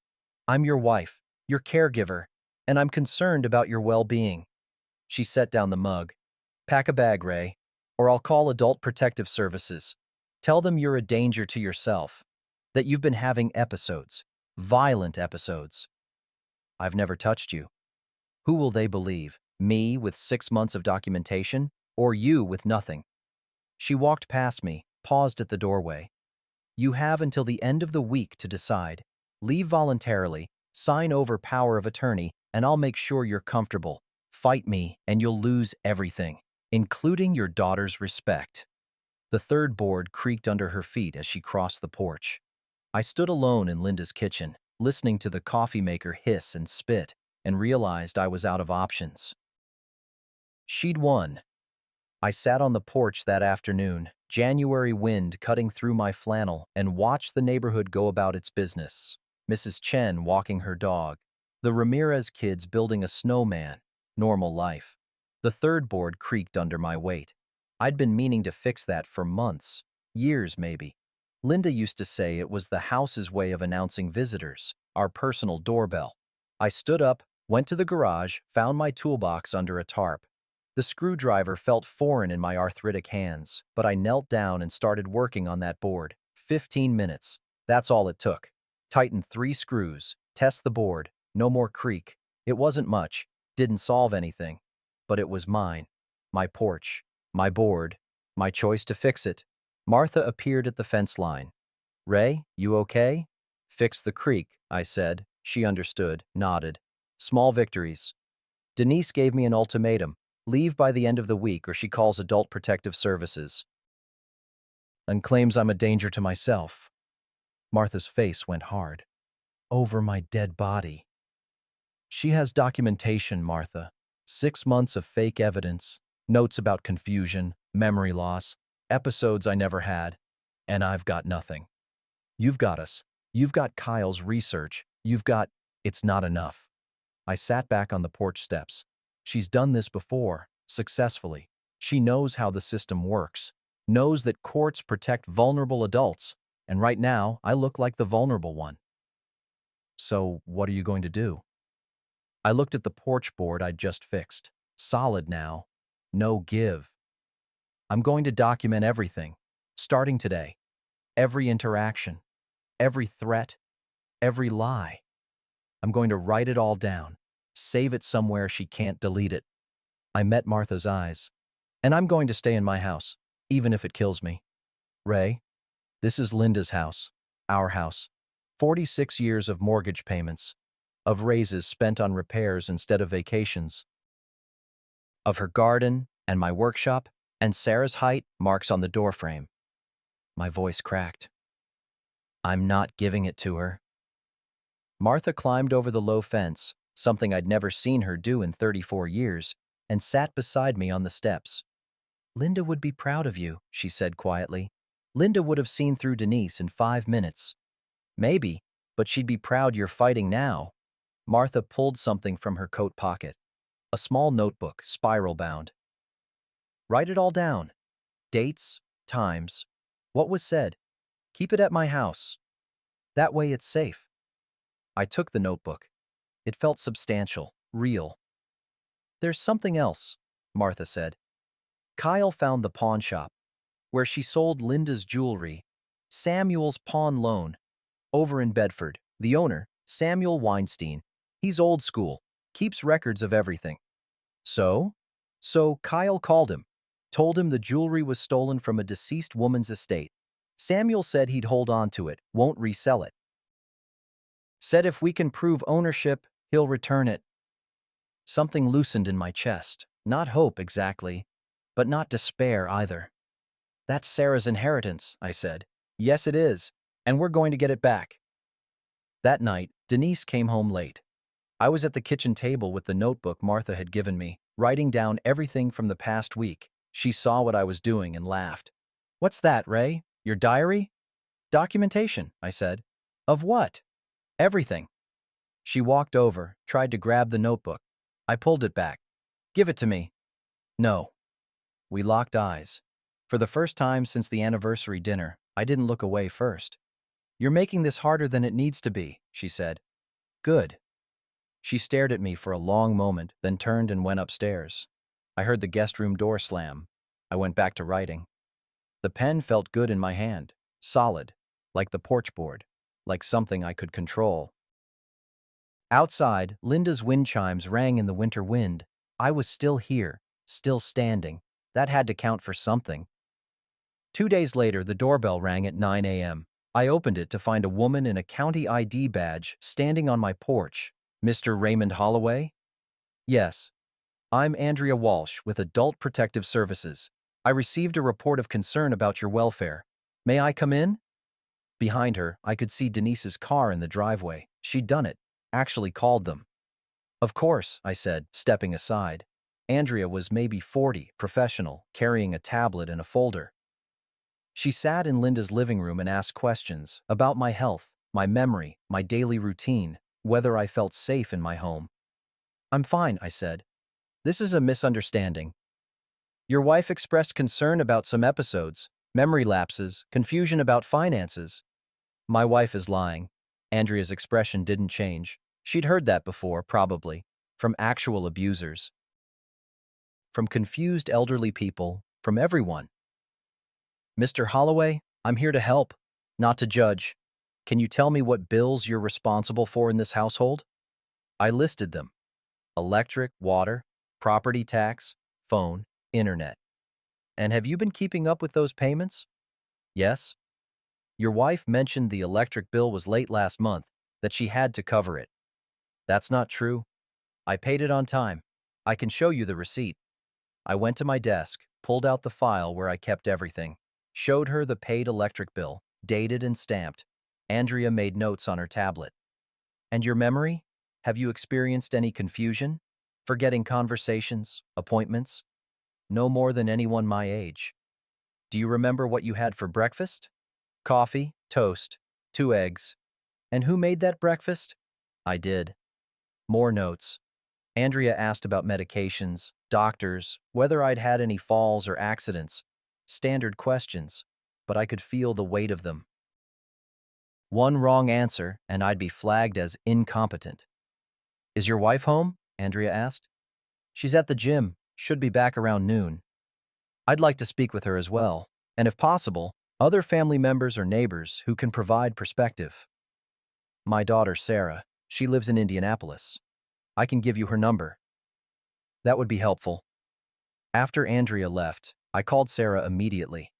[SPEAKER 1] I'm your wife, your caregiver, and I'm concerned about your well-being. She set down the mug. Pack a bag, Ray, or I'll call Adult Protective Services. Tell them you're a danger to yourself, that you've been having episodes, violent episodes. I've never touched you. Who will they believe? Me with 6 months of documentation, or you with nothing? She walked past me, paused at the doorway. You have until the end of the week to decide. Leave voluntarily, sign over power of attorney, and I'll make sure you're comfortable. Fight me, and you'll lose everything, including your daughter's respect. The third board creaked under her feet as she crossed the porch. I stood alone in Linda's kitchen, listening to the coffee maker hiss and spit, and realized I was out of options. She'd won. I sat on the porch that afternoon, January wind cutting through my flannel, and watched the neighborhood go about its business. Mrs. Chen walking her dog. The Ramirez kids building a snowman. Normal life. The third board creaked under my weight. I'd been meaning to fix that for months. Years, maybe. Linda used to say it was the house's way of announcing visitors, our personal doorbell. I stood up, went to the garage, found my toolbox under a tarp. The screwdriver felt foreign in my arthritic hands, but I knelt down and started working on that board. 15 minutes. That's all it took. Tighten 3 screws, test the board, no more creak. It wasn't much, didn't solve anything, but it was mine. My porch, my board, my choice to fix it. Martha appeared at the fence line. Ray, you okay? Fix the creak, I said. She understood, nodded. Small victories. Denise gave me an ultimatum. Leave by the end of the week or she calls Adult Protective Services. And claims I'm a danger to myself. Martha's face went hard. Over my dead body. She has documentation, Martha. 6 months of fake evidence, notes about confusion, memory loss, episodes I never had, and I've got nothing. You've got us. You've got Kyle's research. You've got... It's not enough. I sat back on the porch steps. She's done this before, successfully. She knows how the system works, knows that courts protect vulnerable adults, and right now, I look like the vulnerable one. So, what are you going to do? I looked at the porch board I'd just fixed. Solid now. No give. I'm going to document everything, starting today. Every interaction, every threat, every lie. I'm going to write it all down, save it somewhere she can't delete it. I met Martha's eyes. And I'm going to stay in my house, even if it kills me. Ray, this is Linda's house, our house. 46 years of mortgage payments, of raises spent on repairs instead of vacations, of her garden and my workshop, and Sarah's height marks on the doorframe. My voice cracked. I'm not giving it to her. Martha climbed over the low fence, something I'd never seen her do in 34 years, and sat beside me on the steps. Linda would be proud of you, she said quietly. Linda would have seen through Denise in 5 minutes. Maybe, but she'd be proud you're fighting now. Martha pulled something from her coat pocket. A small notebook, spiral-bound. Write it all down. Dates, times, what was said. Keep it at my house. That way it's safe. I took the notebook. It felt substantial, real. There's something else, Martha said. Kyle found the pawn shop, where she sold Linda's jewelry, Samuel's pawn loan, over in Bedford. The owner, Samuel Weinstein, he's old school, keeps records of everything. So Kyle called him, told him the jewelry was stolen from a deceased woman's estate. Samuel said he'd hold on to it, won't resell it. Said if we can prove ownership, he'll return it. Something loosened in my chest. Not hope, exactly, but not despair either. That's Sarah's inheritance, I said. Yes, it is, and we're going to get it back. That night, Denise came home late. I was at the kitchen table with the notebook Martha had given me, writing down everything from the past week. She saw what I was doing and laughed. "What's that, Ray? Your diary?" "Documentation," I said. "Of what?" "Everything." She walked over, tried to grab the notebook. I pulled it back. "Give it to me." "No." We locked eyes. For the first time since the anniversary dinner, I didn't look away first. "You're making this harder than it needs to be," she said. "Good." She stared at me for a long moment, then turned and went upstairs. I heard the guest room door slam. I went back to writing. The pen felt good in my hand, solid, like the porch board, like something I could control. Outside, Linda's wind chimes rang in the winter wind. I was still here, still standing. That had to count for something. 2 days later, the doorbell rang at 9 a.m. I opened it to find a woman in a county ID badge standing on my porch. "Mr. Raymond Holloway?" "Yes. I'm Andrea Walsh with Adult Protective Services. I received a report of concern about your welfare. May I come in?" Behind her, I could see Denise's car in the driveway. She'd done it, actually called them. "Of course," I said, stepping aside. Andrea was maybe 40, professional, carrying a tablet and a folder. She sat in Linda's living room and asked questions about my health, my memory, my daily routine, whether I felt safe in my home. "I'm fine," I said. "This is a misunderstanding. Your wife expressed concern about some episodes, memory lapses, confusion about finances." "My wife is lying." Andrea's expression didn't change. She'd heard that before, probably, from actual abusers, from confused elderly people, from everyone. "Mr. Holloway, I'm here to help, not to judge. Can you tell me what bills you're responsible for in this household?" I listed them: electric, water, property tax, phone, internet. "And have you been keeping up with those payments?" "Yes." "Your wife mentioned the electric bill was late last month, that she had to cover it." "That's not true. I paid it on time. I can show you the receipt." I went to my desk, pulled out the file where I kept everything, showed her the paid electric bill, dated and stamped. Andrea made notes on her tablet. "And your memory? Have you experienced any confusion? Forgetting conversations, appointments?" "No more than anyone my age." "Do you remember what you had for breakfast?" "Coffee, toast, 2 eggs." "And who made that breakfast?" "I did." More notes. Andrea asked about medications, doctors, whether I'd had any falls or accidents. Standard questions, but I could feel the weight of them. One wrong answer, and I'd be flagged as incompetent. "Is your wife home?" Andrea asked. "She's at the gym. Should be back around noon." "I'd like to speak with her as well, and if possible, other family members or neighbors who can provide perspective." "My daughter, Sarah. She lives in Indianapolis. I can give you her number." "That would be helpful." After Andrea left, I called Sarah immediately.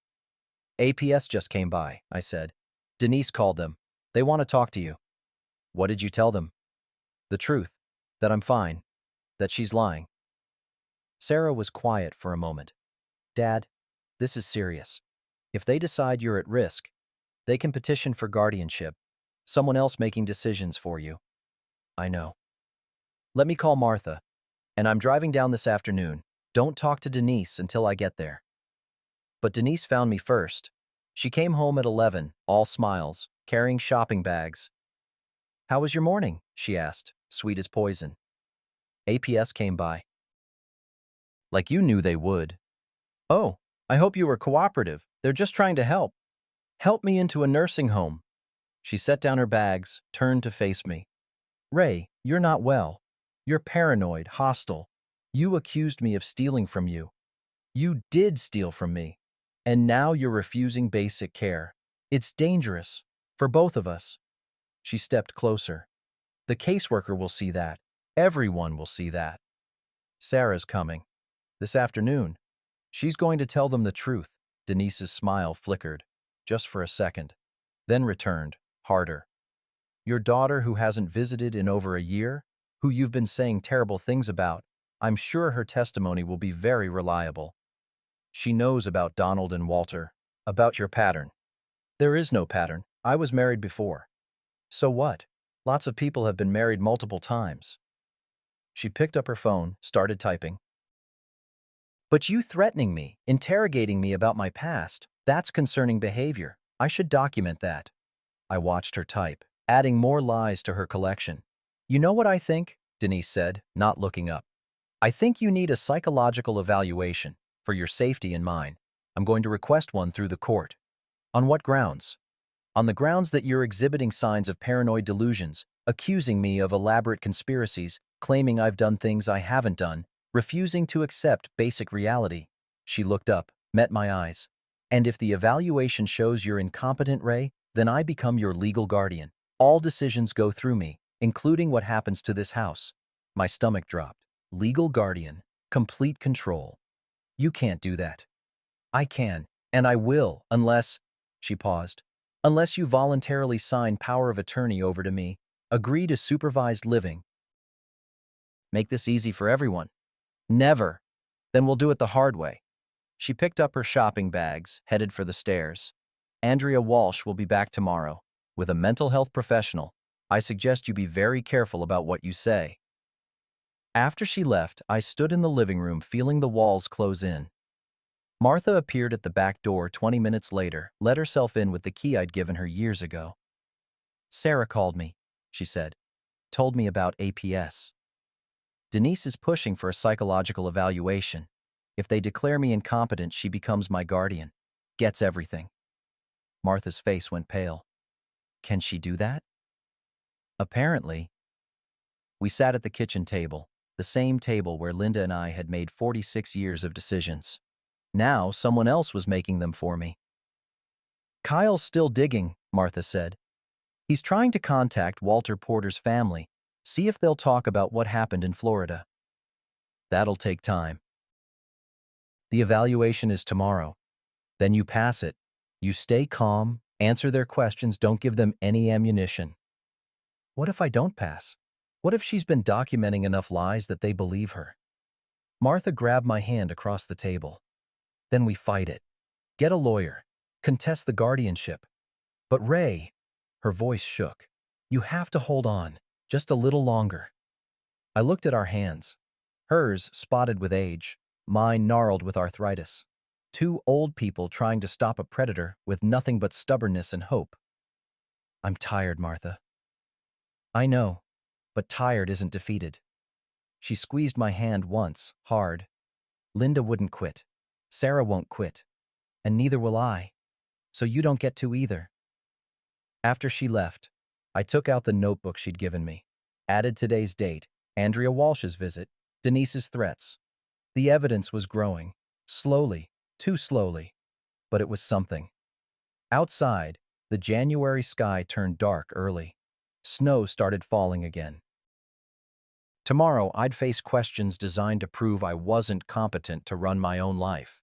[SPEAKER 1] "APS just came by," I said. "Denise called them. They want to talk to you." "What did you tell them?" "The truth. That I'm fine. That she's lying." Sarah was quiet for a moment. "Dad, this is serious. If they decide you're at risk, they can petition for guardianship. Someone else making decisions for you." "I know." "Let me call Martha. And I'm driving down this afternoon. Don't talk to Denise until I get there." But Denise found me first. She came home at 11, all smiles, carrying shopping bags. "How was your morning?" she asked, sweet as poison. "APS came by." "Like you knew they would." "Oh, I hope you were cooperative. They're just trying to help. Help me into a nursing home." She set down her bags, turned to face me. "Ray, you're not well. You're paranoid, hostile. You accused me of stealing from you. You did steal from me. And now you're refusing basic care. It's dangerous. For both of us." She stepped closer. "The caseworker will see that. Everyone will see that. Sarah's coming. This afternoon. She's going to tell them the truth." Denise's smile flickered, just for a second, then returned, harder. "Your daughter who hasn't visited in over a year, who you've been saying terrible things about, I'm sure her testimony will be very reliable. She knows about Donald and Walter, about your pattern." "There is no pattern. I was married before." "So what? Lots of people have been married multiple times. She picked up her phone, started typing. But you threatening me, interrogating me about my past, that's concerning behavior. I should document that. I watched her type, adding more lies to her collection. You know what I think? Denise said, not looking up. I think you need a psychological evaluation, for your safety and mine. I'm going to request one through the court. On what grounds? On the grounds that you're exhibiting signs of paranoid delusions, accusing me of elaborate conspiracies, claiming I've done things I haven't done, refusing to accept basic reality. She looked up, met my eyes. And if the evaluation shows you're incompetent, Ray, then I become your legal guardian. All decisions go through me, including what happens to this house. My stomach dropped. Legal guardian, complete control. You can't do that. I can, and I will, unless, she paused, unless you voluntarily sign power of attorney over to me, agree to supervised living. Make this easy for everyone. Never. Then we'll do it the hard way. She picked up her shopping bags, headed for the stairs. Andrea Walsh will be back tomorrow. With a mental health professional, I suggest you be very careful about what you say. After she left, I stood in the living room feeling the walls close in. Martha appeared at the back door 20 minutes later, let herself in with the key I'd given her years ago. Sarah called me, she said. Told me about APS. Denise is pushing for a psychological evaluation. If they declare me incompetent, she becomes my guardian. Gets everything. Martha's face went pale. Can she do that? Apparently. We sat at the kitchen table, the same table where Linda and I had made 46 years of decisions. Now someone else was making them for me. Kyle's still digging, Martha said. He's trying to contact Walter Porter's family, see if they'll talk about what happened in Florida. That'll take time. The evaluation is tomorrow. Then you pass it. You stay calm, answer their questions, don't give them any ammunition. What if I don't pass? What if she's been documenting enough lies that they believe her? Martha grabbed my hand across the table. Then we fight it. Get a lawyer. Contest the guardianship. But Ray, her voice shook. You have to hold on, just a little longer. I looked at our hands. Hers spotted with age, mine gnarled with arthritis. Two old people trying to stop a predator with nothing but stubbornness and hope. I'm tired, Martha. I know, but tired isn't defeated. She squeezed my hand once, hard. Linda wouldn't quit. Sarah won't quit. And neither will I. So you don't get to either. After she left, I took out the notebook she'd given me, added today's date, Andrea Walsh's visit, Denise's threats. The evidence was growing, slowly, too slowly, but it was something. Outside, the January sky turned dark early. Snow started falling again. Tomorrow, I'd face questions designed to prove I wasn't competent to run my own life.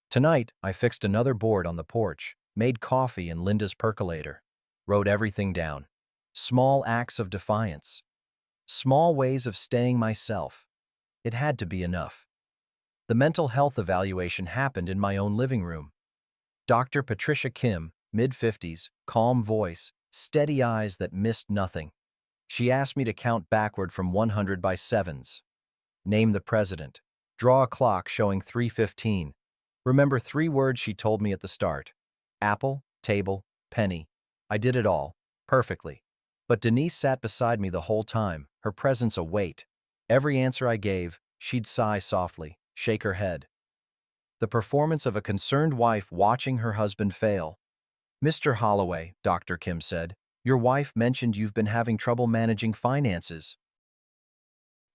[SPEAKER 1] Tonight, I fixed another board on the porch, made coffee in Linda's percolator, wrote everything down. Small acts of defiance. Small ways of staying myself. It had to be enough. The mental health evaluation happened in my own living room. Dr. Patricia Kim, mid-50s, calm voice, steady eyes that missed nothing. She asked me to count backward from 100 by sevens. Name the president. Draw a clock showing 3:15. Remember 3 words she told me at the start. Apple, table, penny. I did it all, perfectly. But Denise sat beside me the whole time, her presence a weight. Every answer I gave, she'd sigh softly, shake her head. The performance of a concerned wife watching her husband fail. Mr. Holloway, Dr. Kim said, your wife mentioned you've been having trouble managing finances.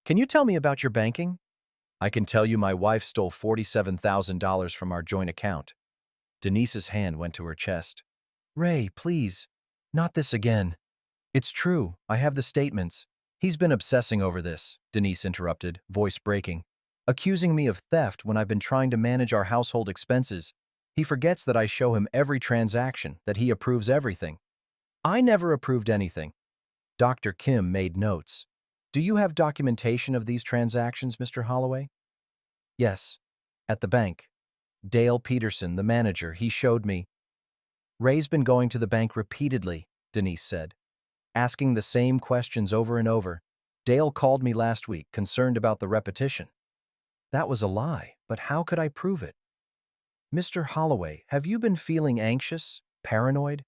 [SPEAKER 1] Can you tell me about your banking? I can tell you my wife stole $47,000 from our joint account. Denise's hand went to her chest. Ray, please, not this again. It's true, I have the statements. He's been obsessing over this, Denise interrupted, voice breaking, accusing me of theft when I've been trying to manage our household expenses. He forgets that I show him every transaction, that he approves everything. I never approved anything. Dr. Kim made notes. Do you have documentation of these transactions, Mr. Holloway? Yes, at the bank. Dale Peterson, the manager, he showed me. Ray's been going to the bank repeatedly, Denise said, asking the same questions over and over. Dale called me last week, concerned about the repetition. That was a lie, but how could I prove it? Mr. Holloway, have you been feeling anxious? Paranoid?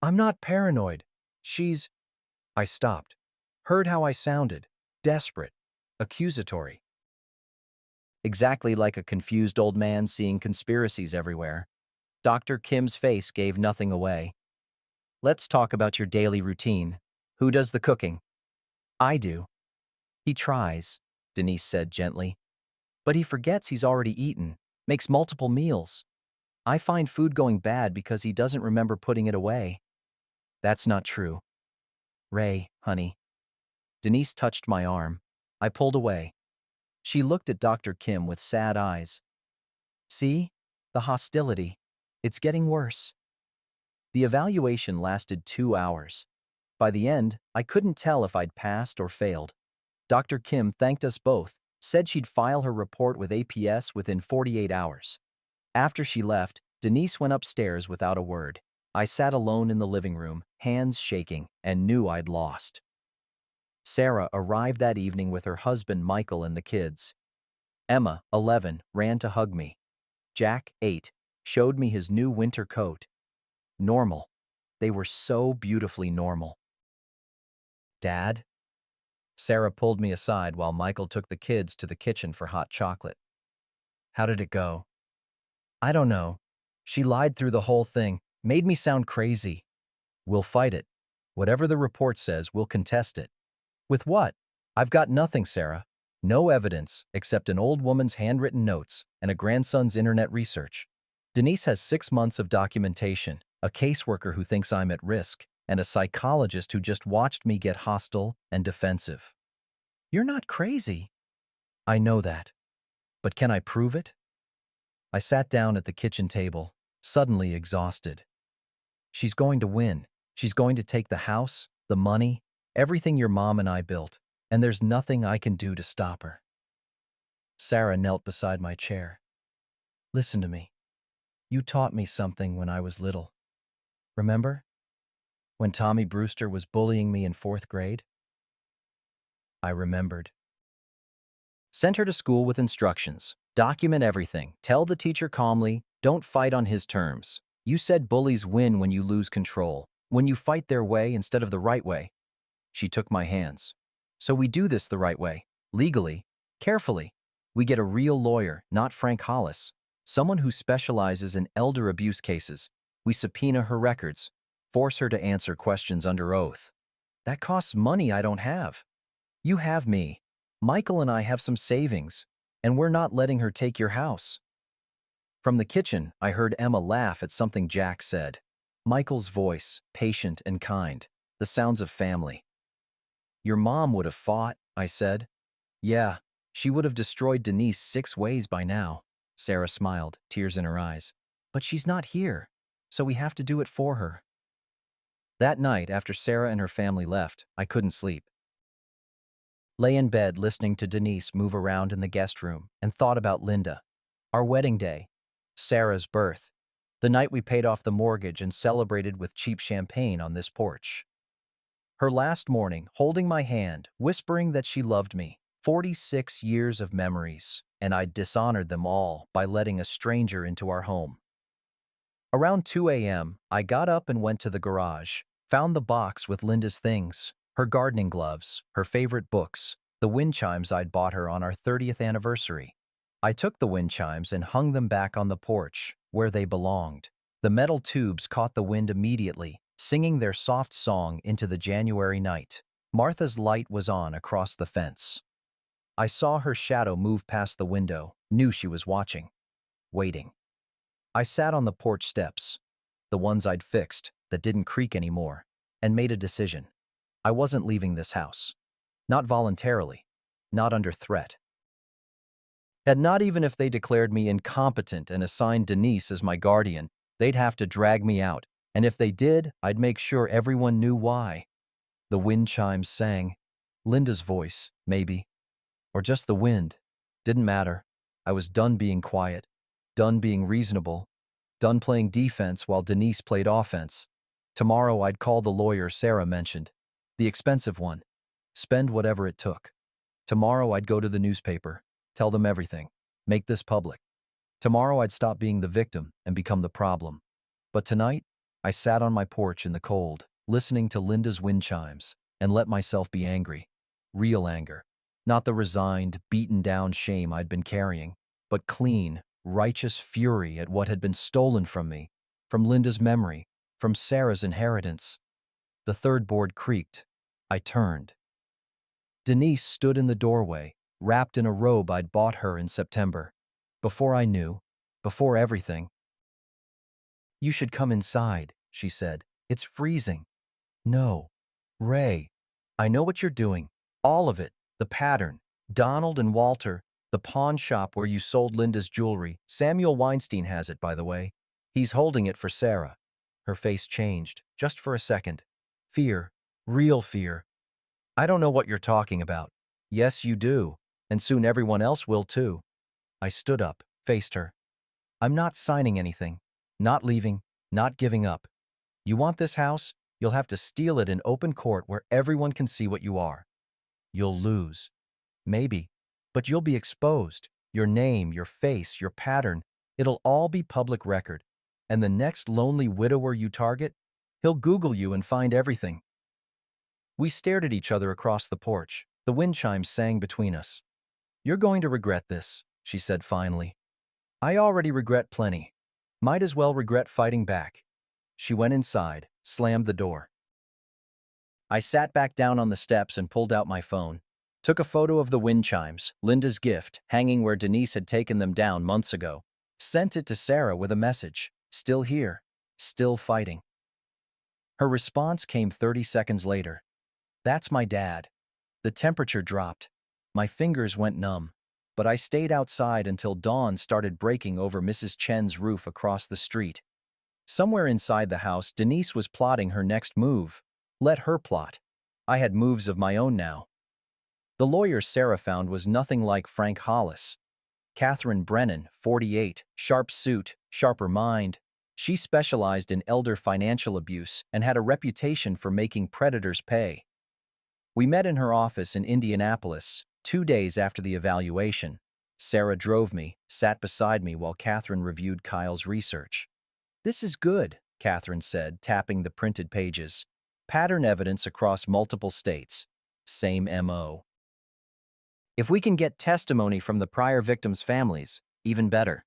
[SPEAKER 1] I'm not paranoid. She's... I stopped. Heard how I sounded. Desperate. Accusatory. Exactly like a confused old man seeing conspiracies everywhere. Dr. Kim's face gave nothing away. Let's talk about your daily routine. Who does the cooking? I do. He tries, Denise said gently. But he forgets he's already eaten, makes multiple meals. I find food going bad because he doesn't remember putting it away. That's not true. Ray, honey. Denise touched my arm. I pulled away. She looked at Dr. Kim with sad eyes. See? The hostility. It's getting worse. The evaluation lasted 2 hours. By the end, I couldn't tell if I'd passed or failed. Dr. Kim thanked us both, said she'd file her report with APS within 48 hours. After she left, Denise went upstairs without a word. I sat alone in the living room, hands shaking, and knew I'd lost. Sarah arrived that evening with her husband Michael and the kids. Emma, 11, ran to hug me. Jack, 8, showed me his new winter coat. Normal. They were so beautifully normal. Dad? Sarah pulled me aside while Michael took the kids to the kitchen for hot chocolate. How did it go? I don't know. She lied through the whole thing, made me sound crazy. We'll fight it. Whatever the report says, we'll contest it. With what? I've got nothing, Sarah. No evidence, except an old woman's handwritten notes and a grandson's internet research. Denise has 6 months of documentation, a caseworker who thinks I'm at risk, and a psychologist who just watched me get hostile and defensive. You're not crazy. I know that. But can I prove it? I sat down at the kitchen table, suddenly exhausted. She's going to win. She's going to take the house, the money, everything your mom and I built, and there's nothing I can do to stop her. Sarah knelt beside my chair. Listen to me. You taught me something when I was little. Remember? When Tommy Brewster was bullying me in 4th grade? I remembered. Send her to school with instructions. Document everything. Tell the teacher calmly, don't fight on his terms. You said bullies win when you lose control, when you fight their way instead of the right way. She took my hands. So we do this the right way, legally, carefully. We get a real lawyer, not Frank Hollis, someone who specializes in elder abuse cases. We subpoena her records, force her to answer questions under oath. That costs money I don't have. You have me. Michael and I have some savings, and we're not letting her take your house. From the kitchen, I heard Emma laugh at something Jack said. Michael's voice, patient and kind, the sounds of family. Your mom would have fought, I said. Yeah, she would have destroyed Denise 6 ways by now. Sarah smiled, tears in her eyes. But she's not here, so we have to do it for her. That night, after Sarah and her family left, I couldn't sleep. Lay in bed listening to Denise move around in the guest room and thought about Linda. Our wedding day, Sarah's birth, the night we paid off the mortgage and celebrated with cheap champagne on this porch. Her last morning, holding my hand, whispering that she loved me. 46 years of memories, and I'd dishonored them all by letting a stranger into our home. Around 2 a.m., I got up and went to the garage, found the box with Linda's things, her gardening gloves, her favorite books, the wind chimes I'd bought her on our 30th anniversary. I took the wind chimes and hung them back on the porch, where they belonged. The metal tubes caught the wind immediately, singing their soft song into the January night. Martha's light was on across the fence. I saw her shadow move past the window, knew she was watching, waiting. I sat on the porch steps, the ones I'd fixed that didn't creak anymore, and made a decision. I wasn't leaving this house. Not voluntarily, not under threat. And not even if they declared me incompetent and assigned Denise as my guardian, they'd have to drag me out, and if they did, I'd make sure everyone knew why. The wind chimes sang. Linda's voice, maybe. Or just the wind. Didn't matter. I was done being quiet, done being reasonable, done playing defense while Denise played offense. Tomorrow I'd call the lawyer Sarah mentioned, the expensive one. Spend whatever it took. Tomorrow I'd go to the newspaper, tell them everything, make this public. Tomorrow I'd stop being the victim and become the problem. But tonight, I sat on my porch in the cold, listening to Linda's wind chimes, and let myself be angry. Real anger. Not the resigned, beaten-down shame I'd been carrying, but clean, righteous fury at what had been stolen from me, from Linda's memory, from Sarah's inheritance. The third board creaked. I turned. Denise stood in the doorway, wrapped in a robe I'd bought her in September. Before I knew, before everything. "You should come inside," she said. "It's freezing." "No. Ray, I know what you're doing. All of it. The pattern. Donald and Walter, the pawn shop where you sold Linda's jewelry. Samuel Weinstein has it, by the way. He's holding it for Sarah." Her face changed, just for a second. Fear. Real fear. "I don't know what you're talking about." "Yes, you do. And soon everyone else will too." I stood up, faced her. "I'm not signing anything. Not leaving. Not giving up. You want this house? You'll have to steal it in open court where everyone can see what you are. You'll lose. Maybe. But you'll be exposed. Your name, your face, your pattern. It'll all be public record. And the next lonely widower you target, he'll Google you and find everything." We stared at each other across the porch. The wind chimes sang between us. "You're going to regret this," she said finally. "I already regret plenty. Might as well regret fighting back." She went inside, slammed the door. I sat back down on the steps and pulled out my phone. Took a photo of the wind chimes, Linda's gift, hanging where Denise had taken them down months ago. Sent it to Sarah with a message. Still here. Still fighting. Her response came 30 seconds later. "That's my dad." The temperature dropped. My fingers went numb. But I stayed outside until dawn started breaking over Mrs. Chen's roof across the street. Somewhere inside the house, Denise was plotting her next move. Let her plot. I had moves of my own now. The lawyer Sarah found was nothing like Frank Hollis. Catherine Brennan, 48, sharp suit, sharper mind. She specialized in elder financial abuse and had a reputation for making predators pay. We met in her office in Indianapolis, 2 days after the evaluation. Sarah drove me, sat beside me while Catherine reviewed Kyle's research. "This is good," Catherine said, tapping the printed pages. "Pattern evidence across multiple states. Same MO. If we can get testimony from the prior victims' families, even better."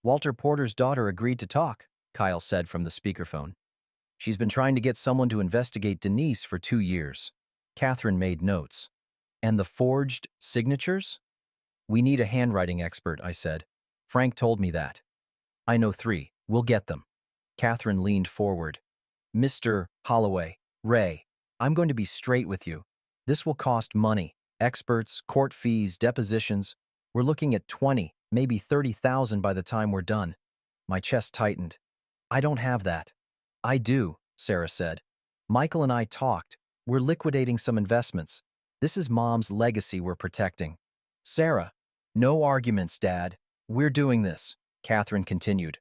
[SPEAKER 1] "Walter Porter's daughter agreed to talk," Kyle said from the speakerphone. "She's been trying to get someone to investigate Denise for 2 years." Catherine made notes. "And the forged signatures?" "We need a handwriting expert," I said. "Frank told me that." "I know 3. We'll get them." Catherine leaned forward. "Mr. Holloway, Ray, I'm going to be straight with you. This will cost money. Experts, court fees, depositions. We're looking at 20, maybe 30,000 by the time we're done." My chest tightened. "I don't have that." "I do," Sarah said. "Michael and I talked. We're liquidating some investments. This is Mom's legacy we're protecting." "Sarah." "No arguments, Dad. We're doing this," Catherine continued.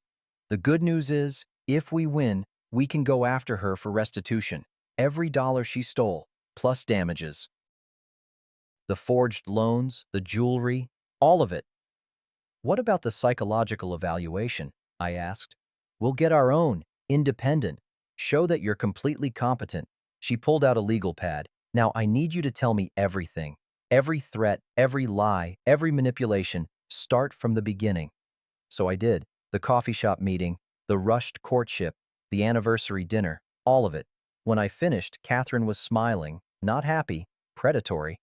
[SPEAKER 1] "The good news is, if we win, we can go after her for restitution. Every dollar she stole, plus damages. The forged loans, the jewelry, all of it." "What about the psychological evaluation?" I asked. "We'll get our own, independent. Show that you're completely competent." She pulled out a legal pad. "Now I need you to tell me everything. Every threat, every lie, every manipulation. Start from the beginning." So I did. The coffee shop meeting, the rushed courtship, the anniversary dinner, all of it. When I finished, Catherine was smiling, not happy, predatory.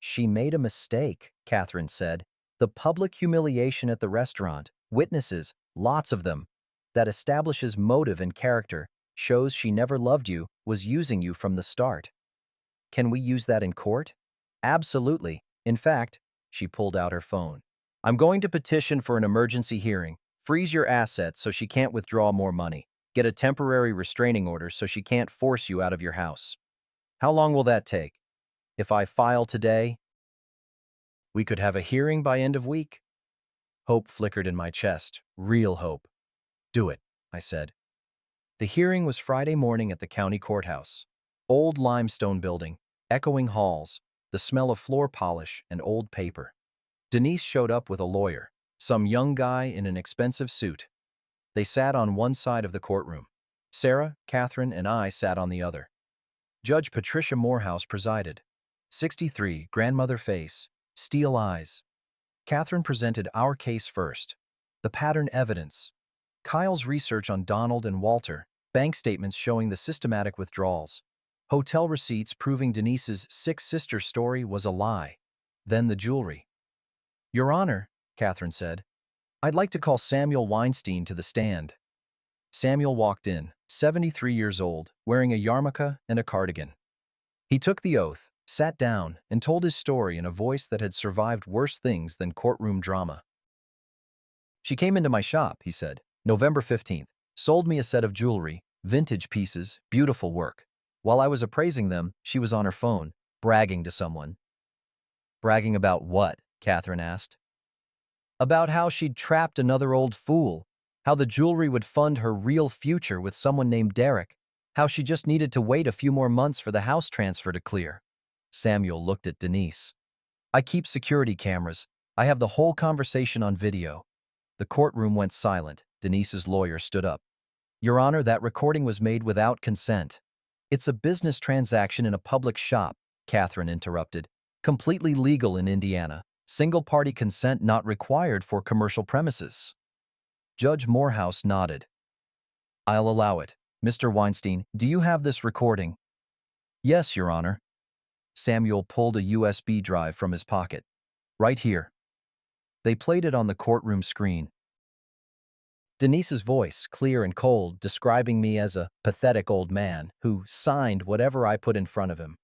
[SPEAKER 1] "She made a mistake," Catherine said. "The public humiliation at the restaurant, witnesses, lots of them. That establishes motive and character, shows she never loved you, was using you from the start." "Can we use that in court?" "Absolutely. In fact," she pulled out her phone, "I'm going to petition for an emergency hearing. Freeze your assets so she can't withdraw more money. Get a temporary restraining order so she can't force you out of your house." "How long will that take?" "If I file today, we could have a hearing by end of week." Hope flickered in my chest. Real hope. "Do it," I said. The hearing was Friday morning at the county courthouse. Old limestone building, echoing halls, the smell of floor polish and old paper. Denise showed up with a lawyer, some young guy in an expensive suit. They sat on one side of the courtroom. Sarah, Catherine, and I sat on the other. Judge Patricia Morehouse presided. 63, grandmother face, steel eyes. Catherine presented our case first. The pattern evidence. Kyle's research on Donald and Walter, bank statements showing the systematic withdrawals. Hotel receipts proving Denise's sick-sister story was a lie. Then the jewelry. Your Honor, Catherine said, I'd like to call Samuel Weinstein to the stand. Samuel walked in, 73 years old, wearing a yarmulke and a cardigan. He took the oath, sat down, and told his story in a voice that had survived worse things than courtroom drama. She came into my shop, he said, November 15th, sold me a set of jewelry, vintage pieces, beautiful work. While I was appraising them, she was on her phone, bragging to someone. Bragging about what? Catherine asked. About how she'd trapped another old fool, how the jewelry would fund her real future with someone named Derek, how she just needed to wait a few more months for the house transfer to clear. Samuel looked at Denise. I keep security cameras. I have the whole conversation on video. The courtroom went silent. Denise's lawyer stood up. Your Honor, that recording was made without consent. It's a business transaction in a public shop, Catherine interrupted. Completely legal in Indiana. Single-party consent not required for commercial premises. Judge Morehouse nodded. I'll allow it. Mr. Weinstein, do you have this recording? Yes, Your Honor. Samuel pulled a USB drive from his pocket. Right here. They played it on the courtroom screen. Denise's voice, clear and cold, describing me as a pathetic old man who signed whatever I put in front of him,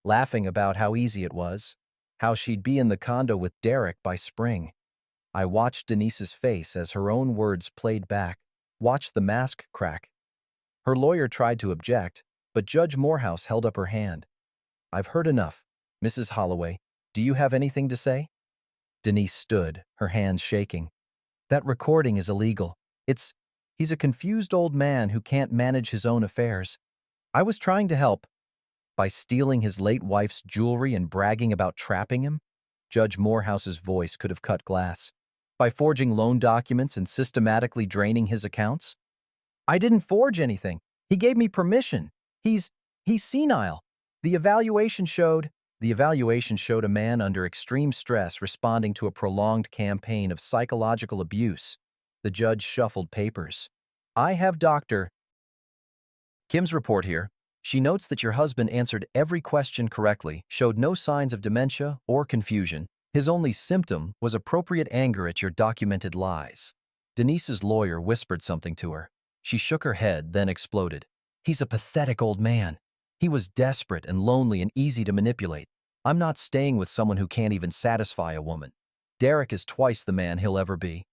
[SPEAKER 1] laughing about how easy it was, how she'd be in the condo with Derek by spring. I watched Denise's face as her own words played back, watched the mask crack. Her lawyer tried to object, but Judge Morehouse held up her hand. I've heard enough. Mrs. Holloway, do you have anything to say? Denise stood, her hands shaking. That recording is illegal. He's a confused old man who can't manage his own affairs. I was trying to help. By stealing his late wife's jewelry and bragging about trapping him? Judge Morehouse's voice could have cut glass. By forging loan documents and systematically draining his accounts? I didn't forge anything. He gave me permission. He's senile. The evaluation showed a man under extreme stress responding to a prolonged campaign of psychological abuse. The judge shuffled papers. I have Dr. Kim's report here. She notes that your husband answered every question correctly, showed no signs of dementia or confusion. His only symptom was appropriate anger at your documented lies. Denise's lawyer whispered something to her. She shook her head, then exploded. He's a pathetic old man. He was desperate and lonely and easy to manipulate. I'm not staying with someone who can't even satisfy a woman. Derek is twice the man he'll ever be.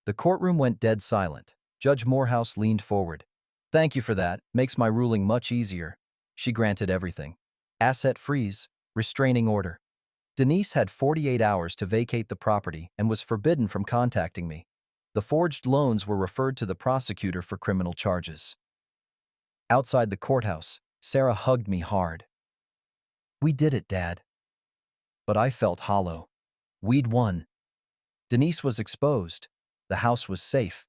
[SPEAKER 1] The courtroom went dead silent. Judge Morehouse leaned forward. Thank you for that. Makes my ruling much easier. She granted everything. Asset freeze, restraining order. Denise had 48 hours to vacate the property and was forbidden from contacting me. The forged loans were referred to the prosecutor for criminal charges. Outside the courthouse, Sarah hugged me hard. We did it, Dad. But I felt hollow. We'd won. Denise was exposed. The house was safe.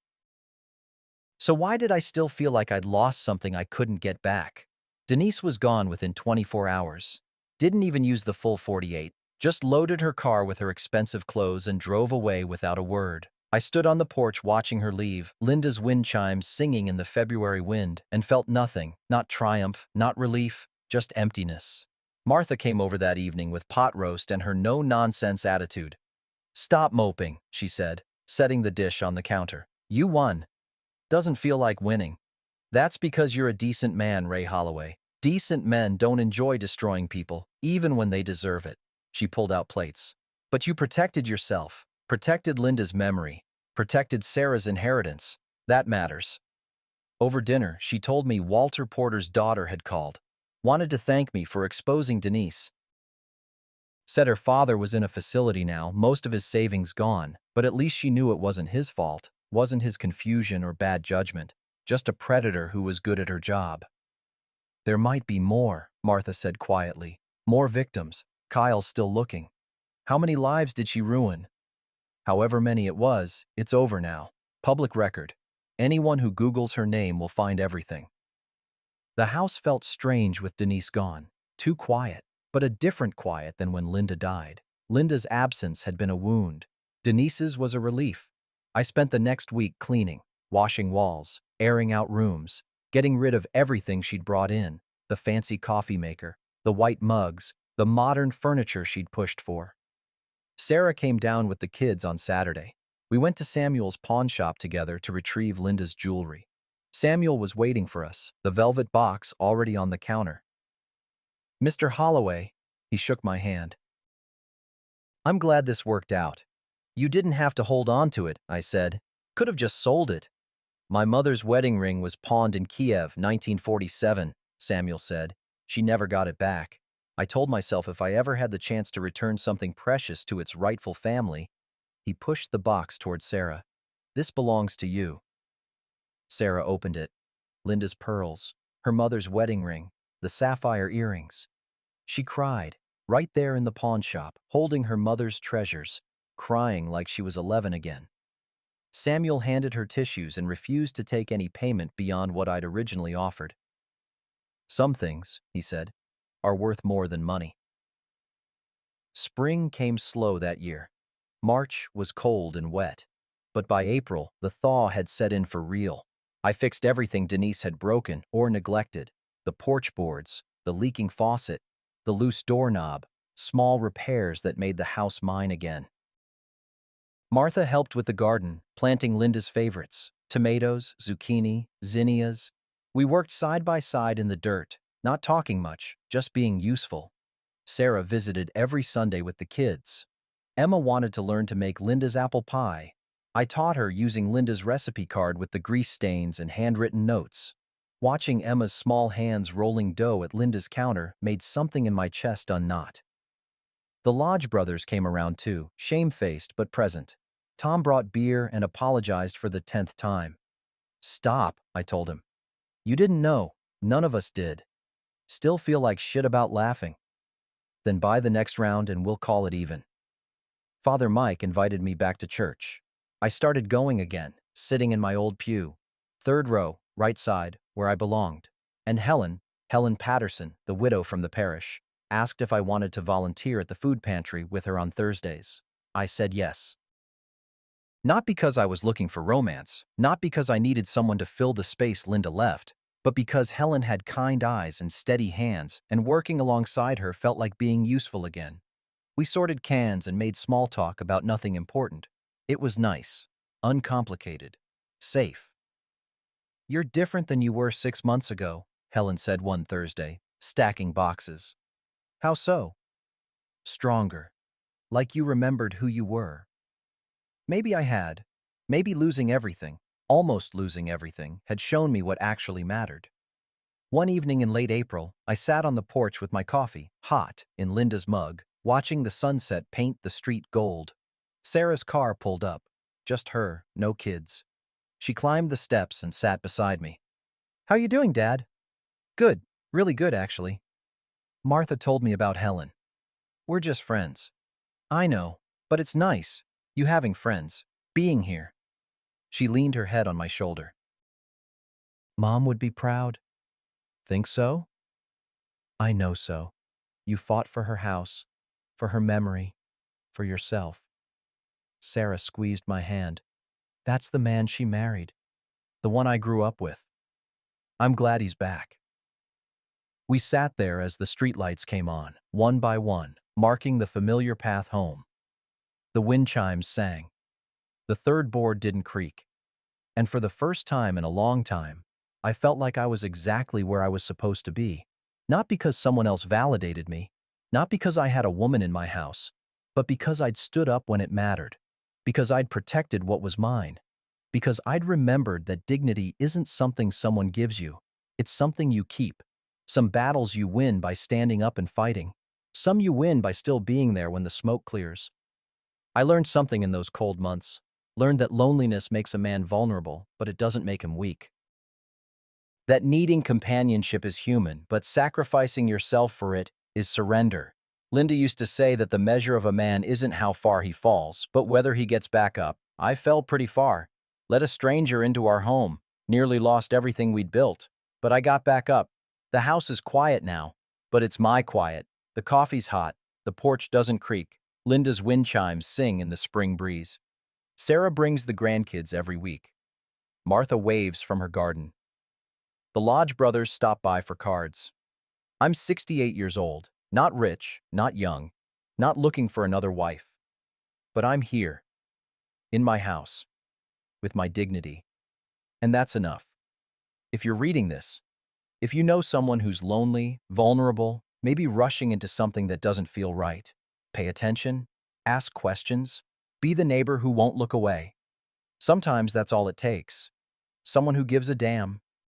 [SPEAKER 1] So why did I still feel like I'd lost something I couldn't get back? Denise was gone within 24 hours. Didn't even use the full 48. Just loaded her car with her expensive clothes and drove away without a word. I stood on the porch watching her leave, Linda's wind chimes singing in the February wind, and felt nothing, not triumph, not relief, just emptiness. Martha came over that evening with pot roast and her no-nonsense attitude. Stop moping, she said, setting the dish on the counter. You won. Doesn't feel like winning. That's because you're a decent man, Ray Holloway. Decent men don't enjoy destroying people, even when they deserve it. She pulled out plates. But you protected yourself, protected Linda's memory, protected Sarah's inheritance. That matters. Over dinner, she told me Walter Porter's daughter had called. Wanted to thank me for exposing Denise. Said her father was in a facility now, most of his savings gone, but at least she knew it wasn't his fault, wasn't his confusion or bad judgment, just a predator who was good at her job. There might be more, Martha said quietly. More victims. Kyle's still looking. How many lives did she ruin? However many it was, it's over now. Public record. Anyone who Googles her name will find everything. The house felt strange with Denise gone. Too quiet, but a different quiet than when Linda died. Linda's absence had been a wound. Denise's was a relief. I spent the next week cleaning, washing walls, airing out rooms, getting rid of everything she'd brought in, the fancy coffee maker, the white mugs, the modern furniture she'd pushed for. Sarah came down with the kids on Saturday. We went to Samuel's pawn shop together to retrieve Linda's jewelry. Samuel was waiting for us, the velvet box already on the counter. "Mr. Holloway," he shook my hand. "I'm glad this worked out." "You didn't have to hold on to it," I said. "Could have just sold it." "My mother's wedding ring was pawned in Kiev, 1947, Samuel said. "She never got it back." I told myself if I ever had the chance to return something precious to its rightful family. He pushed the box toward Sarah. "This belongs to you." Sarah opened it. Linda's pearls, her mother's wedding ring, the sapphire earrings. She cried, right there in the pawn shop, holding her mother's treasures, crying like she was 11 again. Samuel handed her tissues and refused to take any payment beyond what I'd originally offered. "Some things," he said, "are worth more than money." Spring came slow that year. March was cold and wet. But by April, the thaw had set in for real. I fixed everything Denise had broken or neglected: the porch boards, the leaking faucet, the loose doorknob, small repairs that made the house mine again. Martha helped with the garden, planting Linda's favorites: tomatoes, zucchini, zinnias. We worked side by side in the dirt, not talking much, just being useful. Sarah visited every Sunday with the kids. Emma wanted to learn to make Linda's apple pie. I taught her using Linda's recipe card with the grease stains and handwritten notes. Watching Emma's small hands rolling dough at Linda's counter made something in my chest unknot. The Lodge brothers came around too, shamefaced but present. Tom brought beer and apologized for the 10th time. "Stop," I told him. "You didn't know. None of us did. Still feel like shit about laughing. Then buy the next round and we'll call it even." Father Mike invited me back to church. I started going again, sitting in my old pew, third row, right side, where I belonged. And Helen Patterson, the widow from the parish, asked if I wanted to volunteer at the food pantry with her on Thursdays. I said yes. Not because I was looking for romance, not because I needed someone to fill the space Linda left, but because Helen had kind eyes and steady hands, and working alongside her felt like being useful again. We sorted cans and made small talk about nothing important. It was nice, uncomplicated, safe. "You're different than you were 6 months ago," Helen said one Thursday, stacking boxes. "How so?" "Stronger. Like you remembered who you were." Maybe I had. Maybe losing everything, almost losing everything, had shown me what actually mattered. One evening in late April, I sat on the porch with my coffee, hot, in Linda's mug, watching the sunset paint the street gold. Sarah's car pulled up. Just her, no kids. She climbed the steps and sat beside me. "How you doing, Dad?" "Good. Really good, actually." Martha told me about Helen. "We're just friends." "I know, but it's nice. You having friends. Being here." She leaned her head on my shoulder. "Mom would be proud." "Think so?" "I know so. You fought for her house, for her memory, for yourself." Sarah squeezed my hand. "That's the man she married. The one I grew up with. I'm glad he's back." We sat there as the streetlights came on, one by one, marking the familiar path home. The wind chimes sang. The third board didn't creak. And for the first time in a long time, I felt like I was exactly where I was supposed to be. Not because someone else validated me, not because I had a woman in my house, but because I'd stood up when it mattered, because I'd protected what was mine, because I'd remembered that dignity isn't something someone gives you, it's something you keep. Some battles you win by standing up and fighting. Some you win by still being there when the smoke clears. I learned something in those cold months. Learned that loneliness makes a man vulnerable, but it doesn't make him weak. That needing companionship is human, but sacrificing yourself for it is surrender. Linda used to say that the measure of a man isn't how far he falls, but whether he gets back up. I fell pretty far. Let a stranger into our home. Nearly lost everything we'd built. But I got back up. The house is quiet now, but it's my quiet. The coffee's hot. The porch doesn't creak. Linda's wind chimes sing in the spring breeze. Sarah brings the grandkids every week. Martha waves from her garden. The Lodge brothers stop by for cards. I'm 68 years old, not rich, not young, not looking for another wife. But I'm here, in my house, with my dignity. And that's enough. If you're reading this, if you know someone who's lonely, vulnerable, maybe rushing into something that doesn't feel right, pay attention, ask questions, be the neighbor who won't look away. Sometimes that's all it takes. Someone who gives a damn.